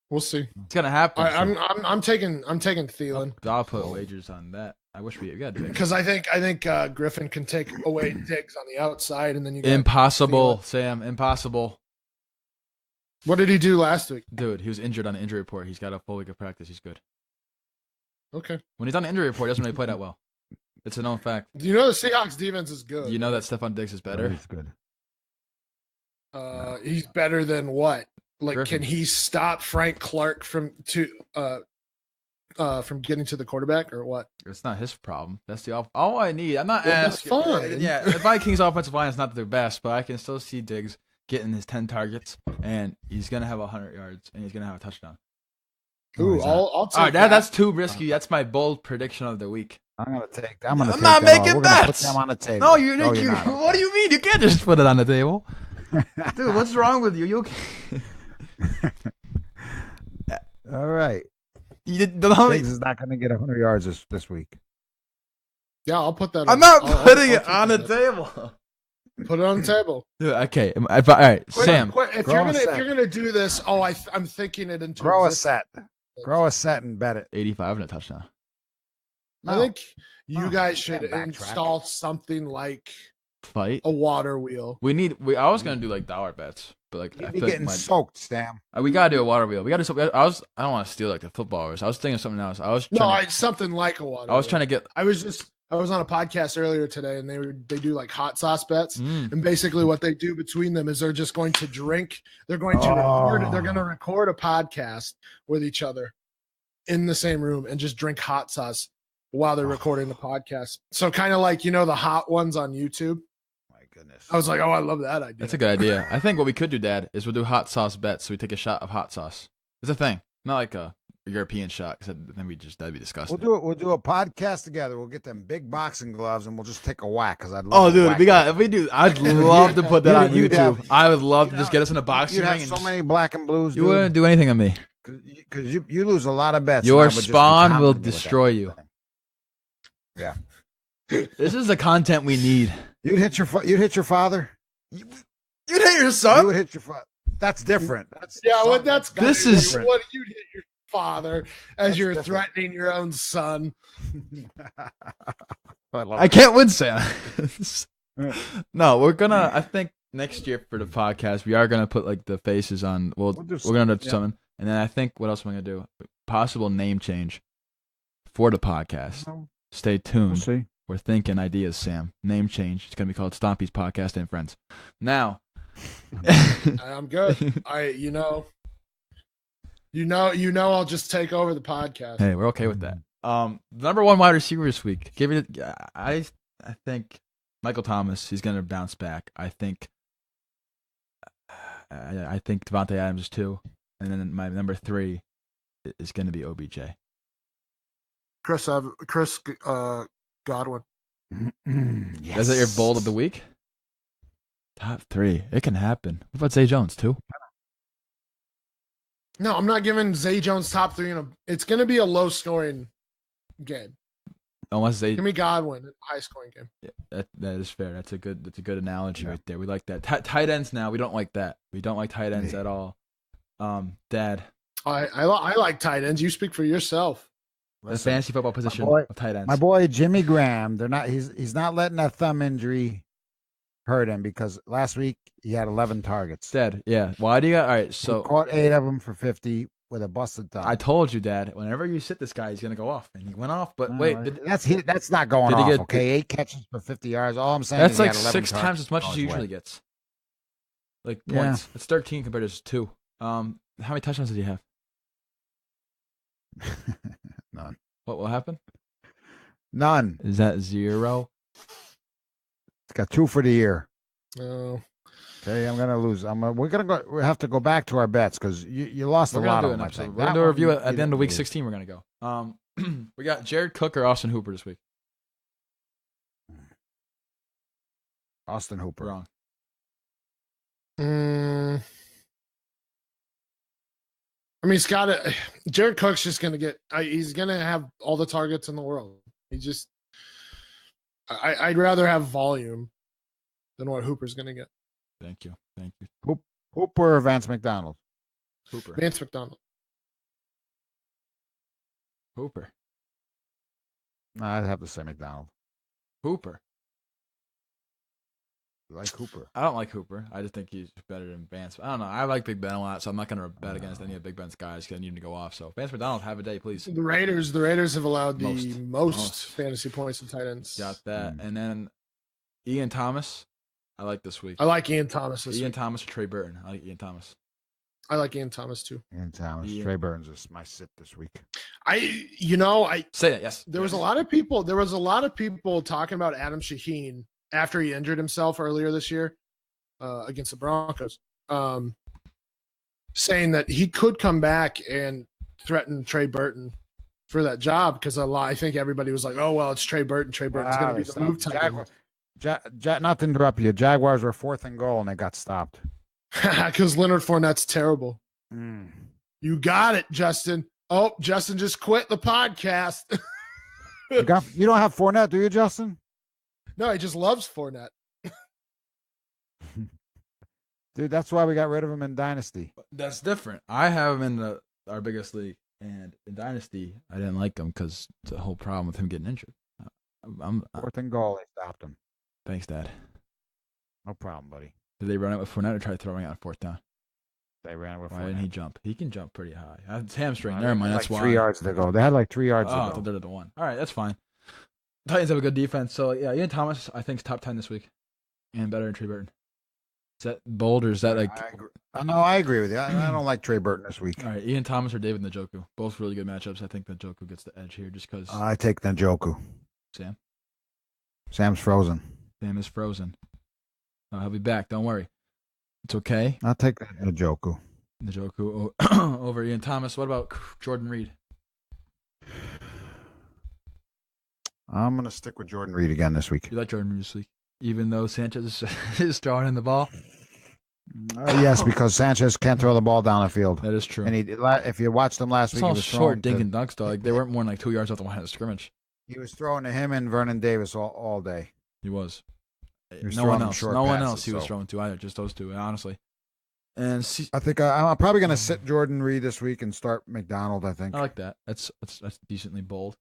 [SPEAKER 3] We'll see.
[SPEAKER 2] It's gonna happen.
[SPEAKER 3] I'm taking Thielen
[SPEAKER 2] I'll put wagers on that. I wish we got Diggs.
[SPEAKER 3] because I think Griffin can take away Diggs on the outside, and then you got
[SPEAKER 2] Impossible,
[SPEAKER 3] Thielen.
[SPEAKER 2] Sam. Impossible.
[SPEAKER 3] What did he do last week?
[SPEAKER 2] Dude, he was injured on the injury report. He's got a full week of practice. He's good.
[SPEAKER 3] Okay.
[SPEAKER 2] When he's on the injury report, he doesn't really play that well. It's a known fact.
[SPEAKER 3] You know the Seahawks defense is good.
[SPEAKER 2] You know that Stephon Diggs is better?
[SPEAKER 1] He's good.
[SPEAKER 3] He's better than what? Like,
[SPEAKER 2] Griffin.
[SPEAKER 3] can he stop Frank Clark from getting to the quarterback or what?
[SPEAKER 2] It's not his problem. That's the all I need. I'm not
[SPEAKER 3] Well, that's
[SPEAKER 2] asking.
[SPEAKER 3] fine.
[SPEAKER 2] Yeah, the Vikings offensive line is not their best, but I can still see Diggs getting his 10 targets, and he's gonna have 100 yards, and he's gonna have a touchdown.
[SPEAKER 3] Ooh, I'll take
[SPEAKER 2] All right,
[SPEAKER 3] that.
[SPEAKER 2] that's too risky. That's my bold prediction of the week.
[SPEAKER 1] I'm not
[SPEAKER 2] I'm
[SPEAKER 1] take
[SPEAKER 2] not
[SPEAKER 1] that
[SPEAKER 2] making
[SPEAKER 1] We're gonna put
[SPEAKER 2] bets.
[SPEAKER 1] them on the table.
[SPEAKER 2] No, you're
[SPEAKER 1] not.
[SPEAKER 2] what do you mean? You can't just put it on the table, dude. What's wrong with you? You okay?
[SPEAKER 1] All right.
[SPEAKER 2] You don't know
[SPEAKER 1] Diggs is not going to get 100 yards this week.
[SPEAKER 3] Yeah, I'll put that.
[SPEAKER 2] I'm not putting it on the table.
[SPEAKER 3] Put it on the table.
[SPEAKER 2] Dude, okay. All right, Sam.
[SPEAKER 3] If you're gonna do this, I'm thinking it into
[SPEAKER 1] Grow a
[SPEAKER 3] existence.
[SPEAKER 1] set. Grow a set and bet it.
[SPEAKER 2] 85 and a touchdown.
[SPEAKER 3] I think you
[SPEAKER 1] No,
[SPEAKER 3] guys
[SPEAKER 1] you
[SPEAKER 3] should
[SPEAKER 1] can't backtrack.
[SPEAKER 3] install something like
[SPEAKER 2] Fight.
[SPEAKER 3] a water wheel.
[SPEAKER 2] I was gonna do like dollar bets, but like I
[SPEAKER 1] You'd be
[SPEAKER 2] feel like
[SPEAKER 1] getting soaked, Stam.
[SPEAKER 2] we gotta do a water wheel. We gotta do something. I don't want to steal like the footballers. I was thinking of something else.
[SPEAKER 3] Something like a water.
[SPEAKER 2] I was
[SPEAKER 3] wheel.
[SPEAKER 2] trying to get.
[SPEAKER 3] I was on a podcast earlier today, and they do like hot sauce bets,
[SPEAKER 2] Mm.
[SPEAKER 3] and basically what they do between them is they're just going to drink. They're going to record. They're going to record a podcast with each other in the same room and just drink hot sauce while they're recording the podcast. So kind of like the hot ones on YouTube.
[SPEAKER 1] My goodness.
[SPEAKER 3] I was like, oh, I love that idea.
[SPEAKER 2] That's a good idea. I think what we could do, Dad, is we'll do hot sauce bets. So we take a shot of hot sauce. It's a thing, not like a European shot, because then that'd be disgusting.
[SPEAKER 1] We'll do a podcast together. We'll get them big boxing gloves and we'll just take a whack because I'd love.
[SPEAKER 2] Oh, dude, I'd love to put that on
[SPEAKER 1] You'd
[SPEAKER 2] YouTube.
[SPEAKER 1] have-
[SPEAKER 2] I would love to just get us in a boxing
[SPEAKER 1] You'd
[SPEAKER 2] ring.
[SPEAKER 1] have
[SPEAKER 2] And
[SPEAKER 1] so
[SPEAKER 2] just-
[SPEAKER 1] many black and blues.
[SPEAKER 2] you wouldn't do anything on me.
[SPEAKER 1] because you lose a lot of bets.
[SPEAKER 2] Your
[SPEAKER 1] and I would just be
[SPEAKER 2] spawn will
[SPEAKER 1] confident with
[SPEAKER 2] destroy
[SPEAKER 1] that.
[SPEAKER 2] you.
[SPEAKER 1] Yeah.
[SPEAKER 2] This is the content we need.
[SPEAKER 1] You'd hit your father.
[SPEAKER 2] You'd hit your
[SPEAKER 1] You
[SPEAKER 2] son.
[SPEAKER 1] would hit your father. That's different. That's
[SPEAKER 3] that's
[SPEAKER 2] This is-
[SPEAKER 1] different.
[SPEAKER 3] what you hit your father as
[SPEAKER 1] That's
[SPEAKER 3] you're
[SPEAKER 1] different.
[SPEAKER 3] threatening your own son.
[SPEAKER 2] I can't win, Sam. No, we're gonna. I think next year for the podcast, we are gonna put like the faces on. We're gonna do something, and then I think what else am I gonna do? Possible name change for the podcast. Stay tuned.
[SPEAKER 1] We'll see.
[SPEAKER 2] We're thinking ideas, Sam. Name change. It's gonna be called Stompy's Podcast and Friends. Now,
[SPEAKER 3] I'm good. I'll just take over the podcast.
[SPEAKER 2] hey, we're okay with that. Number one wide receiver this week. Give it. I think Michael Thomas. He's gonna bounce back. I think Devontae Adams is 2, and then my number 3 is gonna be OBJ.
[SPEAKER 3] Chris Godwin.
[SPEAKER 1] Yes.
[SPEAKER 2] Is that your bold of the week? Top 3. It can happen. What about Zay Jones too?
[SPEAKER 3] No, I'm not giving Zay Jones top 3 it's going to be a low scoring game.
[SPEAKER 2] Unless Zay.
[SPEAKER 3] Give me Godwin, high scoring game.
[SPEAKER 2] Yeah, that is fair. That's a good analogy right there. We like that. Tight ends now. We don't like that. We don't like tight ends at all. Dad.
[SPEAKER 3] I like tight ends. You speak for yourself.
[SPEAKER 2] The fantasy football position
[SPEAKER 1] boy-
[SPEAKER 2] of tight ends.
[SPEAKER 1] My boy Jimmy Graham. He's not letting that thumb injury hurt him because last week he had 11 targets.
[SPEAKER 2] Dad, yeah. Why do you got? All right,
[SPEAKER 1] He
[SPEAKER 2] so
[SPEAKER 1] caught 8 of them for 50 with a busted thumb.
[SPEAKER 2] I told you, Dad. Whenever you sit this guy, he's gonna go off, and he went off. But
[SPEAKER 1] No,
[SPEAKER 2] wait,
[SPEAKER 1] that's not going
[SPEAKER 2] did he
[SPEAKER 1] off.
[SPEAKER 2] get-
[SPEAKER 1] Okay, 8 catches for 50 yards. All I'm saying
[SPEAKER 2] that's
[SPEAKER 1] is he
[SPEAKER 2] like
[SPEAKER 1] had 11
[SPEAKER 2] 6
[SPEAKER 1] targets
[SPEAKER 2] times as much as he
[SPEAKER 1] on his
[SPEAKER 2] usually
[SPEAKER 1] way.
[SPEAKER 2] gets. Like
[SPEAKER 1] Yeah.
[SPEAKER 2] points. It's 13 compared to 2. How many touchdowns did he have?
[SPEAKER 1] None.
[SPEAKER 2] What will happen?
[SPEAKER 1] None.
[SPEAKER 2] Is that 0?
[SPEAKER 1] It's got 2 for the year.
[SPEAKER 3] No.
[SPEAKER 1] Okay, I'm gonna lose. We're gonna go. We have to go back to our bets because you lost
[SPEAKER 2] We're
[SPEAKER 1] a
[SPEAKER 2] gonna
[SPEAKER 1] lot
[SPEAKER 2] do
[SPEAKER 1] of
[SPEAKER 2] an
[SPEAKER 1] them. I
[SPEAKER 2] episode.
[SPEAKER 1] think.
[SPEAKER 2] We're gonna
[SPEAKER 1] That
[SPEAKER 2] do a
[SPEAKER 1] one
[SPEAKER 2] review
[SPEAKER 1] you
[SPEAKER 2] at the end of
[SPEAKER 1] didn't
[SPEAKER 2] week
[SPEAKER 1] lose.
[SPEAKER 2] 16. We're gonna go. We got Jared Cook or Austin Hooper this week.
[SPEAKER 1] Austin Hooper.
[SPEAKER 2] Wrong.
[SPEAKER 3] I mean, Jared Cook's just going to get. He's going to have all the targets in the world. I'd rather have volume than what Hooper's going to get.
[SPEAKER 2] Thank you.
[SPEAKER 1] Hooper or Vance McDonald?
[SPEAKER 2] Hooper.
[SPEAKER 3] Vance McDonald.
[SPEAKER 2] Hooper.
[SPEAKER 1] No, I'd have to say McDonald.
[SPEAKER 2] Hooper.
[SPEAKER 1] You like Hooper?
[SPEAKER 2] I don't like Hooper. I just think he's better than Vance. I don't know. I like Big Ben a lot, so I'm not going to bet against any of Big Ben's guys because I need him to go off. So Vance McDonald, have a day, please.
[SPEAKER 3] The Raiders have allowed the
[SPEAKER 2] Most.
[SPEAKER 3] most fantasy points to tight ends.
[SPEAKER 2] Got that. And then Ian Thomas, I like this week.
[SPEAKER 3] I like Ian Thomas this
[SPEAKER 2] Ian
[SPEAKER 3] week.
[SPEAKER 2] Thomas or Trey Burton. I like Ian Thomas.
[SPEAKER 3] I like Ian Thomas too.
[SPEAKER 1] Ian Thomas.
[SPEAKER 2] Ian.
[SPEAKER 1] Trey Burns is my sit this week.
[SPEAKER 3] I
[SPEAKER 2] Say it, yes.
[SPEAKER 3] There was a lot of people talking about Adam Shaheen after he injured himself earlier this year against the Broncos, saying that he could come back and threaten Trey Burton for that job because I think everybody was like, oh well, it's Trey Burton. Trey Burton's going to be the move type.
[SPEAKER 1] Not to interrupt you. Jaguars were 4th and goal and they got stopped.
[SPEAKER 3] Because Leonard Fournette's terrible.
[SPEAKER 1] Mm.
[SPEAKER 3] You got it, Justin. Oh, Justin just quit the podcast.
[SPEAKER 1] You don't have Fournette, do you, Justin?
[SPEAKER 3] No, he just loves Fournette.
[SPEAKER 1] Dude, that's why we got rid of him in Dynasty.
[SPEAKER 2] That's different. I have him in our biggest league, and in Dynasty, I didn't like him because it's a whole problem with him getting injured.
[SPEAKER 1] 4th and goal, they stopped him.
[SPEAKER 2] Thanks, Dad.
[SPEAKER 1] No problem, buddy.
[SPEAKER 2] Did they run it with Fournette or try throwing it on 4th down?
[SPEAKER 1] They ran it with
[SPEAKER 2] Why
[SPEAKER 1] Fournette.
[SPEAKER 2] didn't he jump? He can jump pretty high. It's hamstring.
[SPEAKER 1] They
[SPEAKER 2] Never
[SPEAKER 1] had
[SPEAKER 2] mind.
[SPEAKER 1] like
[SPEAKER 2] That's why.
[SPEAKER 1] 3 yards to go. They had like 3 yards
[SPEAKER 2] Oh, I
[SPEAKER 1] to
[SPEAKER 2] thought
[SPEAKER 1] go.
[SPEAKER 2] they're the one. All right, that's fine. Titans have a good defense. So, yeah, Ian Thomas, I think, is top 10 this week. And better than Trey Burton. Is that bold or is that like.
[SPEAKER 1] I agree with you. I don't like Trey Burton this week.
[SPEAKER 2] All right, Ian Thomas or David Njoku. Both really good matchups. I think Njoku gets the edge here just because.
[SPEAKER 1] I take Njoku.
[SPEAKER 2] Sam?
[SPEAKER 1] Sam's frozen.
[SPEAKER 2] Sam is frozen. He'll be back. Don't worry. It's okay.
[SPEAKER 1] I'll take that Njoku.
[SPEAKER 2] Njoku over Ian Thomas. What about Jordan Reed?
[SPEAKER 1] I'm going to stick with Jordan Reed again this week.
[SPEAKER 2] You like Jordan Reed this week? Even though Sanchez is throwing in the ball?
[SPEAKER 1] Yes, because Sanchez can't throw the ball down the field.
[SPEAKER 2] That is true.
[SPEAKER 1] And if you watched him last
[SPEAKER 2] It's
[SPEAKER 1] week,
[SPEAKER 2] all
[SPEAKER 1] he was
[SPEAKER 2] short dink
[SPEAKER 1] throwing
[SPEAKER 2] and dunks, though. Like, they weren't more than like 2 yards off the line of scrimmage.
[SPEAKER 1] he was throwing to him and Vernon Davis all day.
[SPEAKER 2] He was.
[SPEAKER 1] was
[SPEAKER 2] No one
[SPEAKER 1] throwing
[SPEAKER 2] else.
[SPEAKER 1] short
[SPEAKER 2] No one
[SPEAKER 1] passes,
[SPEAKER 2] else he was
[SPEAKER 1] so.
[SPEAKER 2] throwing to either. Just those two, honestly. And
[SPEAKER 1] I think I'm probably going to sit Jordan Reed this week and start McDonald, I think,
[SPEAKER 2] I like that. That's decently bold.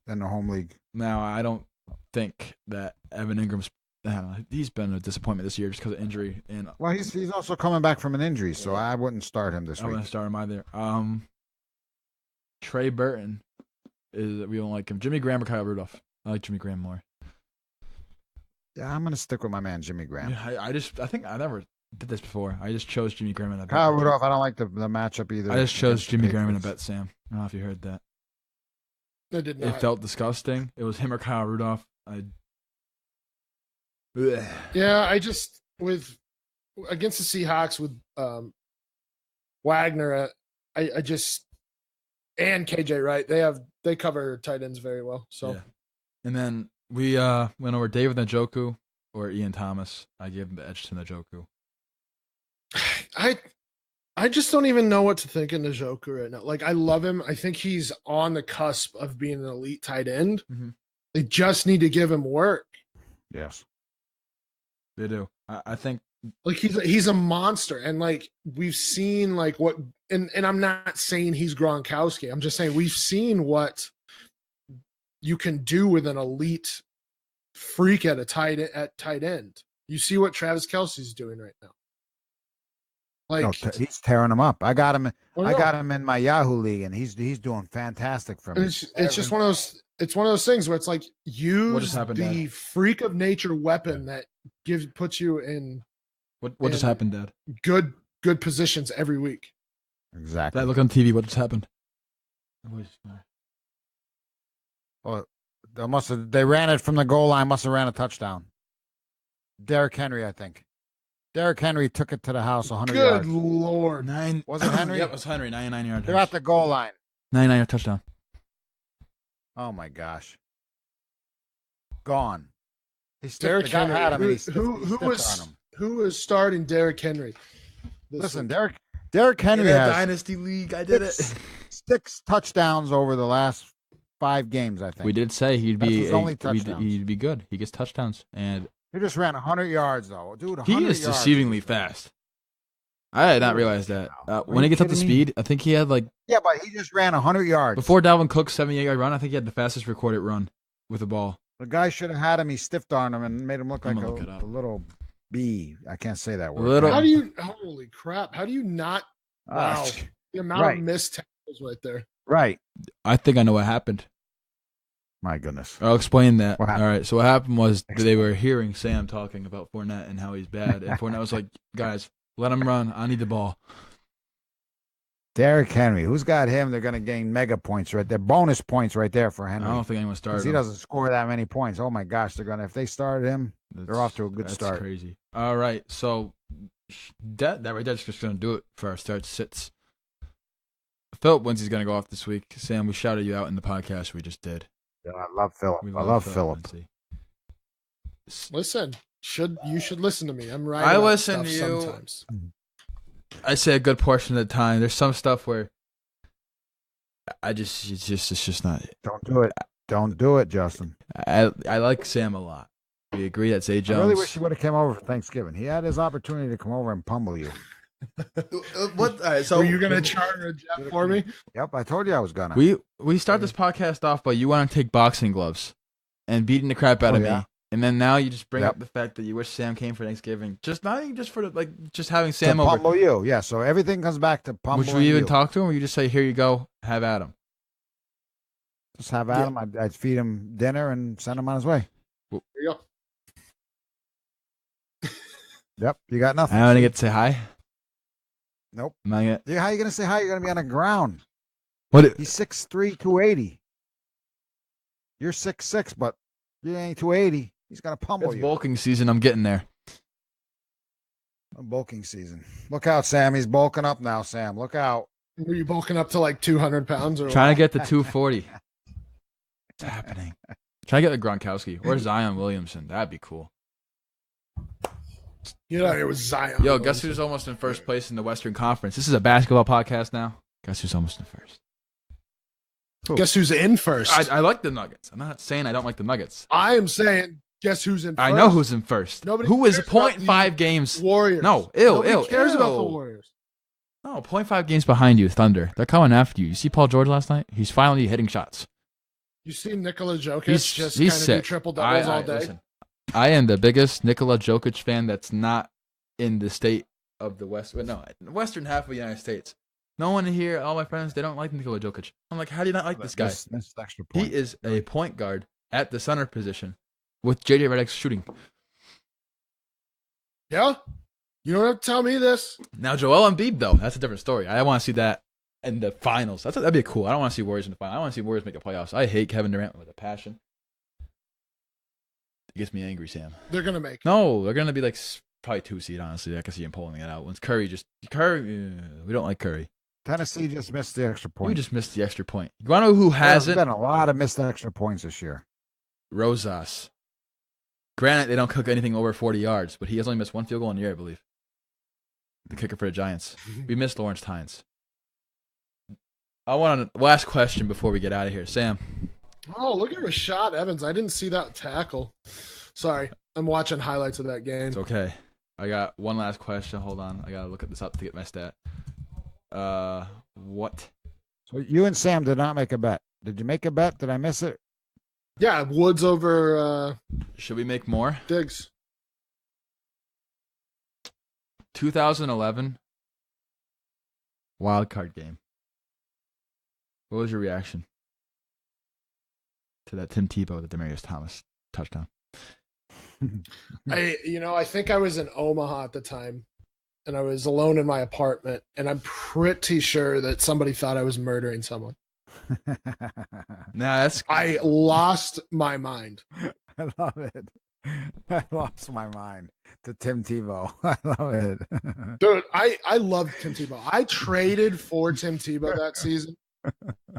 [SPEAKER 1] in the home league.
[SPEAKER 2] Now, I don't think that Evan Ingram's. I don't know, he's been a disappointment this year just because of injury. And
[SPEAKER 1] Well, he's also coming back from an injury, so I wouldn't start him this
[SPEAKER 2] I wouldn't
[SPEAKER 1] week.
[SPEAKER 2] start him either. Trey Burton we don't like him. Jimmy Graham or Kyle Rudolph? I like Jimmy Graham more.
[SPEAKER 1] Yeah, I'm going to stick with my man Jimmy Graham.
[SPEAKER 2] Yeah, I think I never did this before. I just chose Jimmy Graham in a bet.
[SPEAKER 1] Kyle Rudolph, I don't like the matchup either.
[SPEAKER 2] I just chose
[SPEAKER 1] against the
[SPEAKER 2] Jimmy Graham in a
[SPEAKER 1] Patriots.
[SPEAKER 2] bet, Sam. I don't know if you heard that.
[SPEAKER 3] I did
[SPEAKER 2] It
[SPEAKER 3] not.
[SPEAKER 2] felt disgusting. It was him or Kyle Rudolph.
[SPEAKER 3] Yeah, I just against the Seahawks with Wagner, I just and KJ Wright, they cover tight ends very well. So
[SPEAKER 2] Yeah. And then we went over David Njoku or Ian Thomas. I gave him the edge to Njoku.
[SPEAKER 3] I just don't even know what to think of Njoku right now. Like, I love him. I think he's on the cusp of being an elite tight end.
[SPEAKER 2] Mm-hmm.
[SPEAKER 3] They just need to give him work.
[SPEAKER 1] Yes.
[SPEAKER 2] They do. I think
[SPEAKER 3] Like, he's a monster, and like we've seen like what, and I'm not saying he's Gronkowski. I'm just saying we've seen what you can do with an elite freak at tight end. You see what Travis Kelce's doing right now. Like,
[SPEAKER 1] He's tearing him up. I got him.
[SPEAKER 3] well,
[SPEAKER 1] I
[SPEAKER 3] no.
[SPEAKER 1] got him in my Yahoo league, and he's doing fantastic for me.
[SPEAKER 3] It's just one of those. It's one of those things where it's like
[SPEAKER 2] What
[SPEAKER 3] use
[SPEAKER 2] just happened,
[SPEAKER 3] the
[SPEAKER 2] Dad?
[SPEAKER 3] freak of nature weapon that puts you in
[SPEAKER 2] what just
[SPEAKER 3] And-
[SPEAKER 2] happened, Dad?
[SPEAKER 3] good positions every week.
[SPEAKER 1] Exactly.
[SPEAKER 2] Dad, look on TV. What just happened?
[SPEAKER 1] Well, they ran it from the goal line. Must have ran a touchdown. Derrick Henry, I think. Derrick Henry took it to the house 100
[SPEAKER 3] Good
[SPEAKER 1] yards.
[SPEAKER 3] Lord.
[SPEAKER 1] Was it Henry?
[SPEAKER 2] Yep, it was Henry. 99 yard.
[SPEAKER 1] They're at the goal line.
[SPEAKER 2] 99 yard touchdown.
[SPEAKER 1] Oh my gosh. Gone.
[SPEAKER 3] Derrick Henry. Who was starting Derrick Henry?
[SPEAKER 1] Listen, Derrick Henry has
[SPEAKER 2] Dynasty League. I did it.
[SPEAKER 1] 6 touchdowns over the last 5 games, I think.
[SPEAKER 2] We did say he'd
[SPEAKER 1] That's
[SPEAKER 2] be
[SPEAKER 1] his only touchdowns.
[SPEAKER 2] he'd be good. He gets touchdowns, and
[SPEAKER 1] He just ran 100 yards, though. Dude, 100
[SPEAKER 2] he is
[SPEAKER 1] yards.
[SPEAKER 2] deceivingly fast. I did not realize that. When he gets up to
[SPEAKER 1] kidding me?
[SPEAKER 2] speed, I think he had like
[SPEAKER 1] Yeah, but he just ran 100 yards.
[SPEAKER 2] before Dalvin Cook's 78-yard run. I think he had the fastest recorded run with the ball.
[SPEAKER 1] The guy should have had him. He stiffed on him and made him look
[SPEAKER 2] I'm
[SPEAKER 1] like
[SPEAKER 2] gonna look it up.
[SPEAKER 1] a little bee. I can't say that word.
[SPEAKER 2] Little-
[SPEAKER 3] How do you? Holy crap! How do you not?
[SPEAKER 1] Ah,
[SPEAKER 3] Wow, the amount
[SPEAKER 1] right.
[SPEAKER 3] of missed tackles right there.
[SPEAKER 1] Right.
[SPEAKER 2] I think I know what happened.
[SPEAKER 1] My goodness.
[SPEAKER 2] I'll explain that.
[SPEAKER 1] What
[SPEAKER 2] All
[SPEAKER 1] happened?
[SPEAKER 2] right. So what happened was they
[SPEAKER 1] Explain.
[SPEAKER 2] were hearing Sam talking about Fournette and how he's bad, and Fournette was like, "Guys, let him run. I need the ball."
[SPEAKER 1] Derrick Henry. Who's got him? They're going to gain mega points right there. Bonus points right there for
[SPEAKER 2] I
[SPEAKER 1] Henry.
[SPEAKER 2] don't think anyone
[SPEAKER 1] 'Cause
[SPEAKER 2] started.
[SPEAKER 1] he
[SPEAKER 2] him.
[SPEAKER 1] doesn't score that many points. Oh my gosh, they're gonna. If they started him, they're off to a good
[SPEAKER 2] That's
[SPEAKER 1] start.
[SPEAKER 2] Crazy. All right. So that right there's just gonna do it for our start sits. Philip Lindsay's gonna go off this week. Sam, we shouted you out in the podcast we just did.
[SPEAKER 1] Yeah, I love Philip.
[SPEAKER 2] We
[SPEAKER 1] I love Philip.
[SPEAKER 2] Lindsay.
[SPEAKER 3] Listen, you should listen to me. I'm right.
[SPEAKER 2] I listen to you.
[SPEAKER 3] sometimes.
[SPEAKER 2] I say a good portion of the time. There's some stuff where it's just not.
[SPEAKER 1] Don't do it. Don't do it, Justin.
[SPEAKER 2] I like Sam a lot. We agree that Zay
[SPEAKER 1] I
[SPEAKER 2] Jones.
[SPEAKER 1] really wish he would have came over for Thanksgiving. He had his opportunity to come over and pummel you.
[SPEAKER 2] What? All right, so
[SPEAKER 3] Are you gonna charter a jet for me?
[SPEAKER 1] Yep, I told you I was gonna.
[SPEAKER 2] we start this podcast off by you want to take boxing gloves and beating the crap out
[SPEAKER 1] Oh,
[SPEAKER 2] of
[SPEAKER 1] yeah.
[SPEAKER 2] me, and then now you just bring
[SPEAKER 1] Yep.
[SPEAKER 2] up the fact that you wish Sam came for Thanksgiving. Just not even just for just having
[SPEAKER 1] to
[SPEAKER 2] Sam over.
[SPEAKER 1] pummel you. Yeah, so everything comes back to pummel.
[SPEAKER 2] Would you even
[SPEAKER 1] you.
[SPEAKER 2] talk to him, or you just say, "Here you go, have at him"?
[SPEAKER 1] Just have Adam. I'd feed him dinner and send him on his way.
[SPEAKER 3] There you go.
[SPEAKER 1] Yep, you got nothing.
[SPEAKER 2] I don't get to say hi.
[SPEAKER 1] Nope.
[SPEAKER 2] Am I gonna,
[SPEAKER 1] Yeah, how you gonna say hi? You're gonna be on the ground.
[SPEAKER 2] what?
[SPEAKER 1] He's 6'3", 280. You're 6'6", but you ain't 280. He's gonna pummel
[SPEAKER 2] It's
[SPEAKER 1] you.
[SPEAKER 2] bulking season. I'm getting there.
[SPEAKER 1] Bulking season. Look out, Sam. He's bulking up now, Sam. Look out.
[SPEAKER 3] Were you bulking up to like 200 pounds or
[SPEAKER 2] Trying to get to 240. It's happening. Trying to get the Gronkowski or Zion Williamson. That'd be cool.
[SPEAKER 3] You know, it was Zion.
[SPEAKER 2] Yo, guess who's almost in first place in the Western Conference? This is a basketball podcast now. Guess who's almost in first?
[SPEAKER 3] Guess who's in first?
[SPEAKER 2] I like the Nuggets. I'm not saying I don't like the Nuggets.
[SPEAKER 3] I am saying, guess who's in first?
[SPEAKER 2] I know who's in first.
[SPEAKER 3] Nobody
[SPEAKER 2] Who is
[SPEAKER 3] cares about
[SPEAKER 2] 0.5 games?
[SPEAKER 3] Warriors.
[SPEAKER 2] No,
[SPEAKER 3] Nobody cares about the
[SPEAKER 2] ew.
[SPEAKER 3] Warriors.
[SPEAKER 2] No, 0.5 games behind you, Thunder. They're coming after you. You see Paul George last night? He's finally hitting shots.
[SPEAKER 3] You see Nikola Jokic
[SPEAKER 2] He's
[SPEAKER 3] just
[SPEAKER 2] he's
[SPEAKER 3] kind of do
[SPEAKER 2] sick.
[SPEAKER 3] triple doubles all day.
[SPEAKER 2] Listen, I am the biggest Nikola Jokic fan that's not in the state of the West. No, Western half of the United States. No one here, all my friends, they don't like Nikola Jokic. I'm like, how do you not like this guy?
[SPEAKER 1] Missed extra
[SPEAKER 2] He
[SPEAKER 1] point.
[SPEAKER 2] is a point guard at the center position with JJ Redick shooting.
[SPEAKER 3] Yeah? You don't have to tell me this.
[SPEAKER 2] Now, Joel Embiid, though, that's a different story. I want to see that in the finals. That'd be cool. I don't want to see Warriors in the final. I want to see Warriors make the playoffs. I hate Kevin Durant with a passion. It gets me angry, Sam.
[SPEAKER 3] They're going to make it.
[SPEAKER 2] No, they're going to be like probably 2 seed, honestly. I can see him pulling it out. Once Curry, we don't like Curry.
[SPEAKER 1] Tennessee just missed the extra point.
[SPEAKER 2] We just missed the extra point. You want to know who
[SPEAKER 1] There's
[SPEAKER 2] hasn't?
[SPEAKER 1] been a lot of missed extra points this year.
[SPEAKER 2] Rosas. Granted, they don't cook anything over 40 yards, but he has only missed 1 field goal in the year, I believe. The kicker for the Giants. We missed Lawrence Tynes. I want a last question before we get out of here. Sam.
[SPEAKER 3] Oh, look at Rashad Evans. I didn't see that tackle. Sorry. I'm watching highlights of that game.
[SPEAKER 2] It's okay. I got one last question. Hold on. I got to look at this up to get my stat. What?
[SPEAKER 1] So you and Sam did not make a bet. Did you make a bet? Did I miss it?
[SPEAKER 3] Yeah, Woods over
[SPEAKER 2] Should we make more?
[SPEAKER 3] Diggs.
[SPEAKER 2] 2011 wild card game. What was your reaction to that Tim Tebow, the Demaryius Thomas touchdown?
[SPEAKER 3] I think I was in Omaha at the time, and I was alone in my apartment, and I'm pretty sure that somebody thought I was murdering someone.
[SPEAKER 2] Nah, that's
[SPEAKER 3] I lost my mind.
[SPEAKER 1] I love it. I lost my mind. to Tim Tebow. I love it.
[SPEAKER 3] Dude, I love Tim Tebow. I traded for Tim Tebow that season.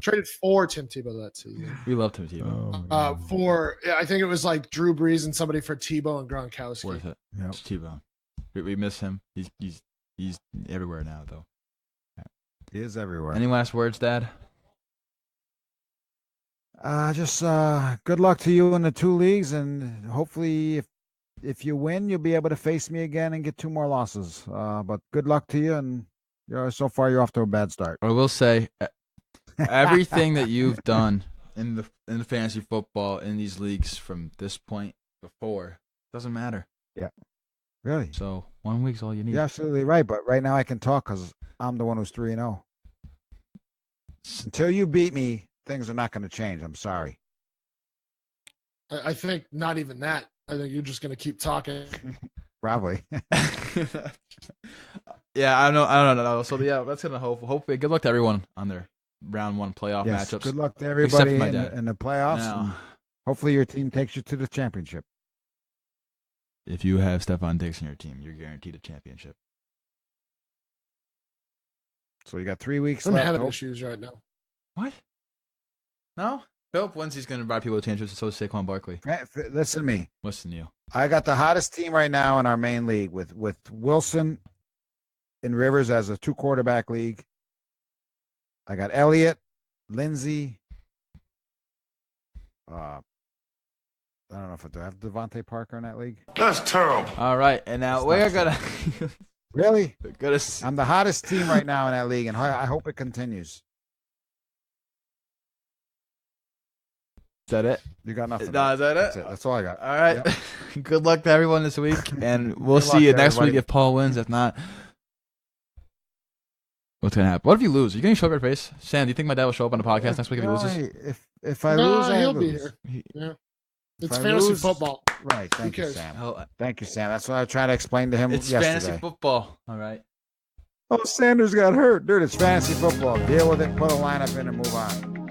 [SPEAKER 3] Traded for Tim Tebow that season.
[SPEAKER 2] We love Tim Tebow.
[SPEAKER 3] I think it was like Drew Brees and somebody for Tebow and Gronkowski.
[SPEAKER 2] Worth it.
[SPEAKER 1] Yep.
[SPEAKER 2] It's Tebow. We miss him. He's everywhere now, though.
[SPEAKER 1] He is everywhere.
[SPEAKER 2] Any last words, Dad?
[SPEAKER 1] Just good luck to you in the 2 leagues, and hopefully, if you win, you'll be able to face me again and get 2 more losses. But good luck to you, and so far you're off to a bad start.
[SPEAKER 2] I will say, everything that you've done in the fantasy football in these leagues from this point before doesn't matter.
[SPEAKER 1] Yeah, really.
[SPEAKER 2] So 1 week's all you need.
[SPEAKER 1] You're absolutely right. But right now I can talk because I'm the one who's 3-0. Until you beat me, things are not going to change. I'm sorry.
[SPEAKER 3] I think not even that. I think you're just going to keep talking.
[SPEAKER 1] Probably.
[SPEAKER 2] Yeah, I don't know. So yeah, that's gonna hopefully good luck to everyone on their round 1 playoff
[SPEAKER 1] Yes,
[SPEAKER 2] matchups.
[SPEAKER 1] good luck to everybody
[SPEAKER 2] my dad.
[SPEAKER 1] in the playoffs.
[SPEAKER 2] Now,
[SPEAKER 1] and hopefully your team takes you to the championship.
[SPEAKER 2] if you have Stephon Diggs in your team, you're guaranteed a championship.
[SPEAKER 1] So you got 3 weeks
[SPEAKER 3] I'm
[SPEAKER 1] left.
[SPEAKER 3] having
[SPEAKER 1] Hope-
[SPEAKER 3] issues right now.
[SPEAKER 2] What? No. Philip wins. He's gonna buy people a championship. So is Saquon Barkley.
[SPEAKER 1] Listen to me.
[SPEAKER 2] Listen to you.
[SPEAKER 1] I got the hottest team right now in our main league with Wilson and Rivers as a 2-quarterback league. I got Elliott, Lindsey. I don't know if I have Devontae Parker in that league.
[SPEAKER 4] That's terrible.
[SPEAKER 2] All right, and now
[SPEAKER 1] It's
[SPEAKER 2] we're
[SPEAKER 1] not
[SPEAKER 2] gonna
[SPEAKER 1] Really?
[SPEAKER 2] gonna.
[SPEAKER 1] I'm the hottest team right now in that league, and I hope it continues.
[SPEAKER 2] Is that it?
[SPEAKER 1] You got nothing.
[SPEAKER 2] No, is that
[SPEAKER 1] That's
[SPEAKER 2] it?
[SPEAKER 1] it. That's all I got.
[SPEAKER 2] All right.
[SPEAKER 1] Yep.
[SPEAKER 2] Good luck to everyone this week, and we'll
[SPEAKER 1] Good
[SPEAKER 2] see
[SPEAKER 1] luck,
[SPEAKER 2] you next
[SPEAKER 1] everybody.
[SPEAKER 2] week if Paul wins. If not, what's gonna happen? What if you lose? Are you gonna show up your face? Sam, do you think my dad will show up on the podcast next week if he
[SPEAKER 1] No,
[SPEAKER 2] loses?
[SPEAKER 1] If I
[SPEAKER 3] No,
[SPEAKER 1] lose, I
[SPEAKER 3] he'll
[SPEAKER 1] lose.
[SPEAKER 3] be here. Yeah. It's
[SPEAKER 1] I
[SPEAKER 3] fantasy
[SPEAKER 1] lose-
[SPEAKER 3] football.
[SPEAKER 1] Right. Thank you,
[SPEAKER 3] cares?
[SPEAKER 1] Sam.
[SPEAKER 2] Hell,
[SPEAKER 1] Thank you, Sam. That's what I tried to explain to him
[SPEAKER 2] it's
[SPEAKER 1] yesterday.
[SPEAKER 2] fantasy football. All right.
[SPEAKER 1] Oh, Sanders got hurt. Dude, it's fantasy football. Deal with it, put a lineup in, and move on.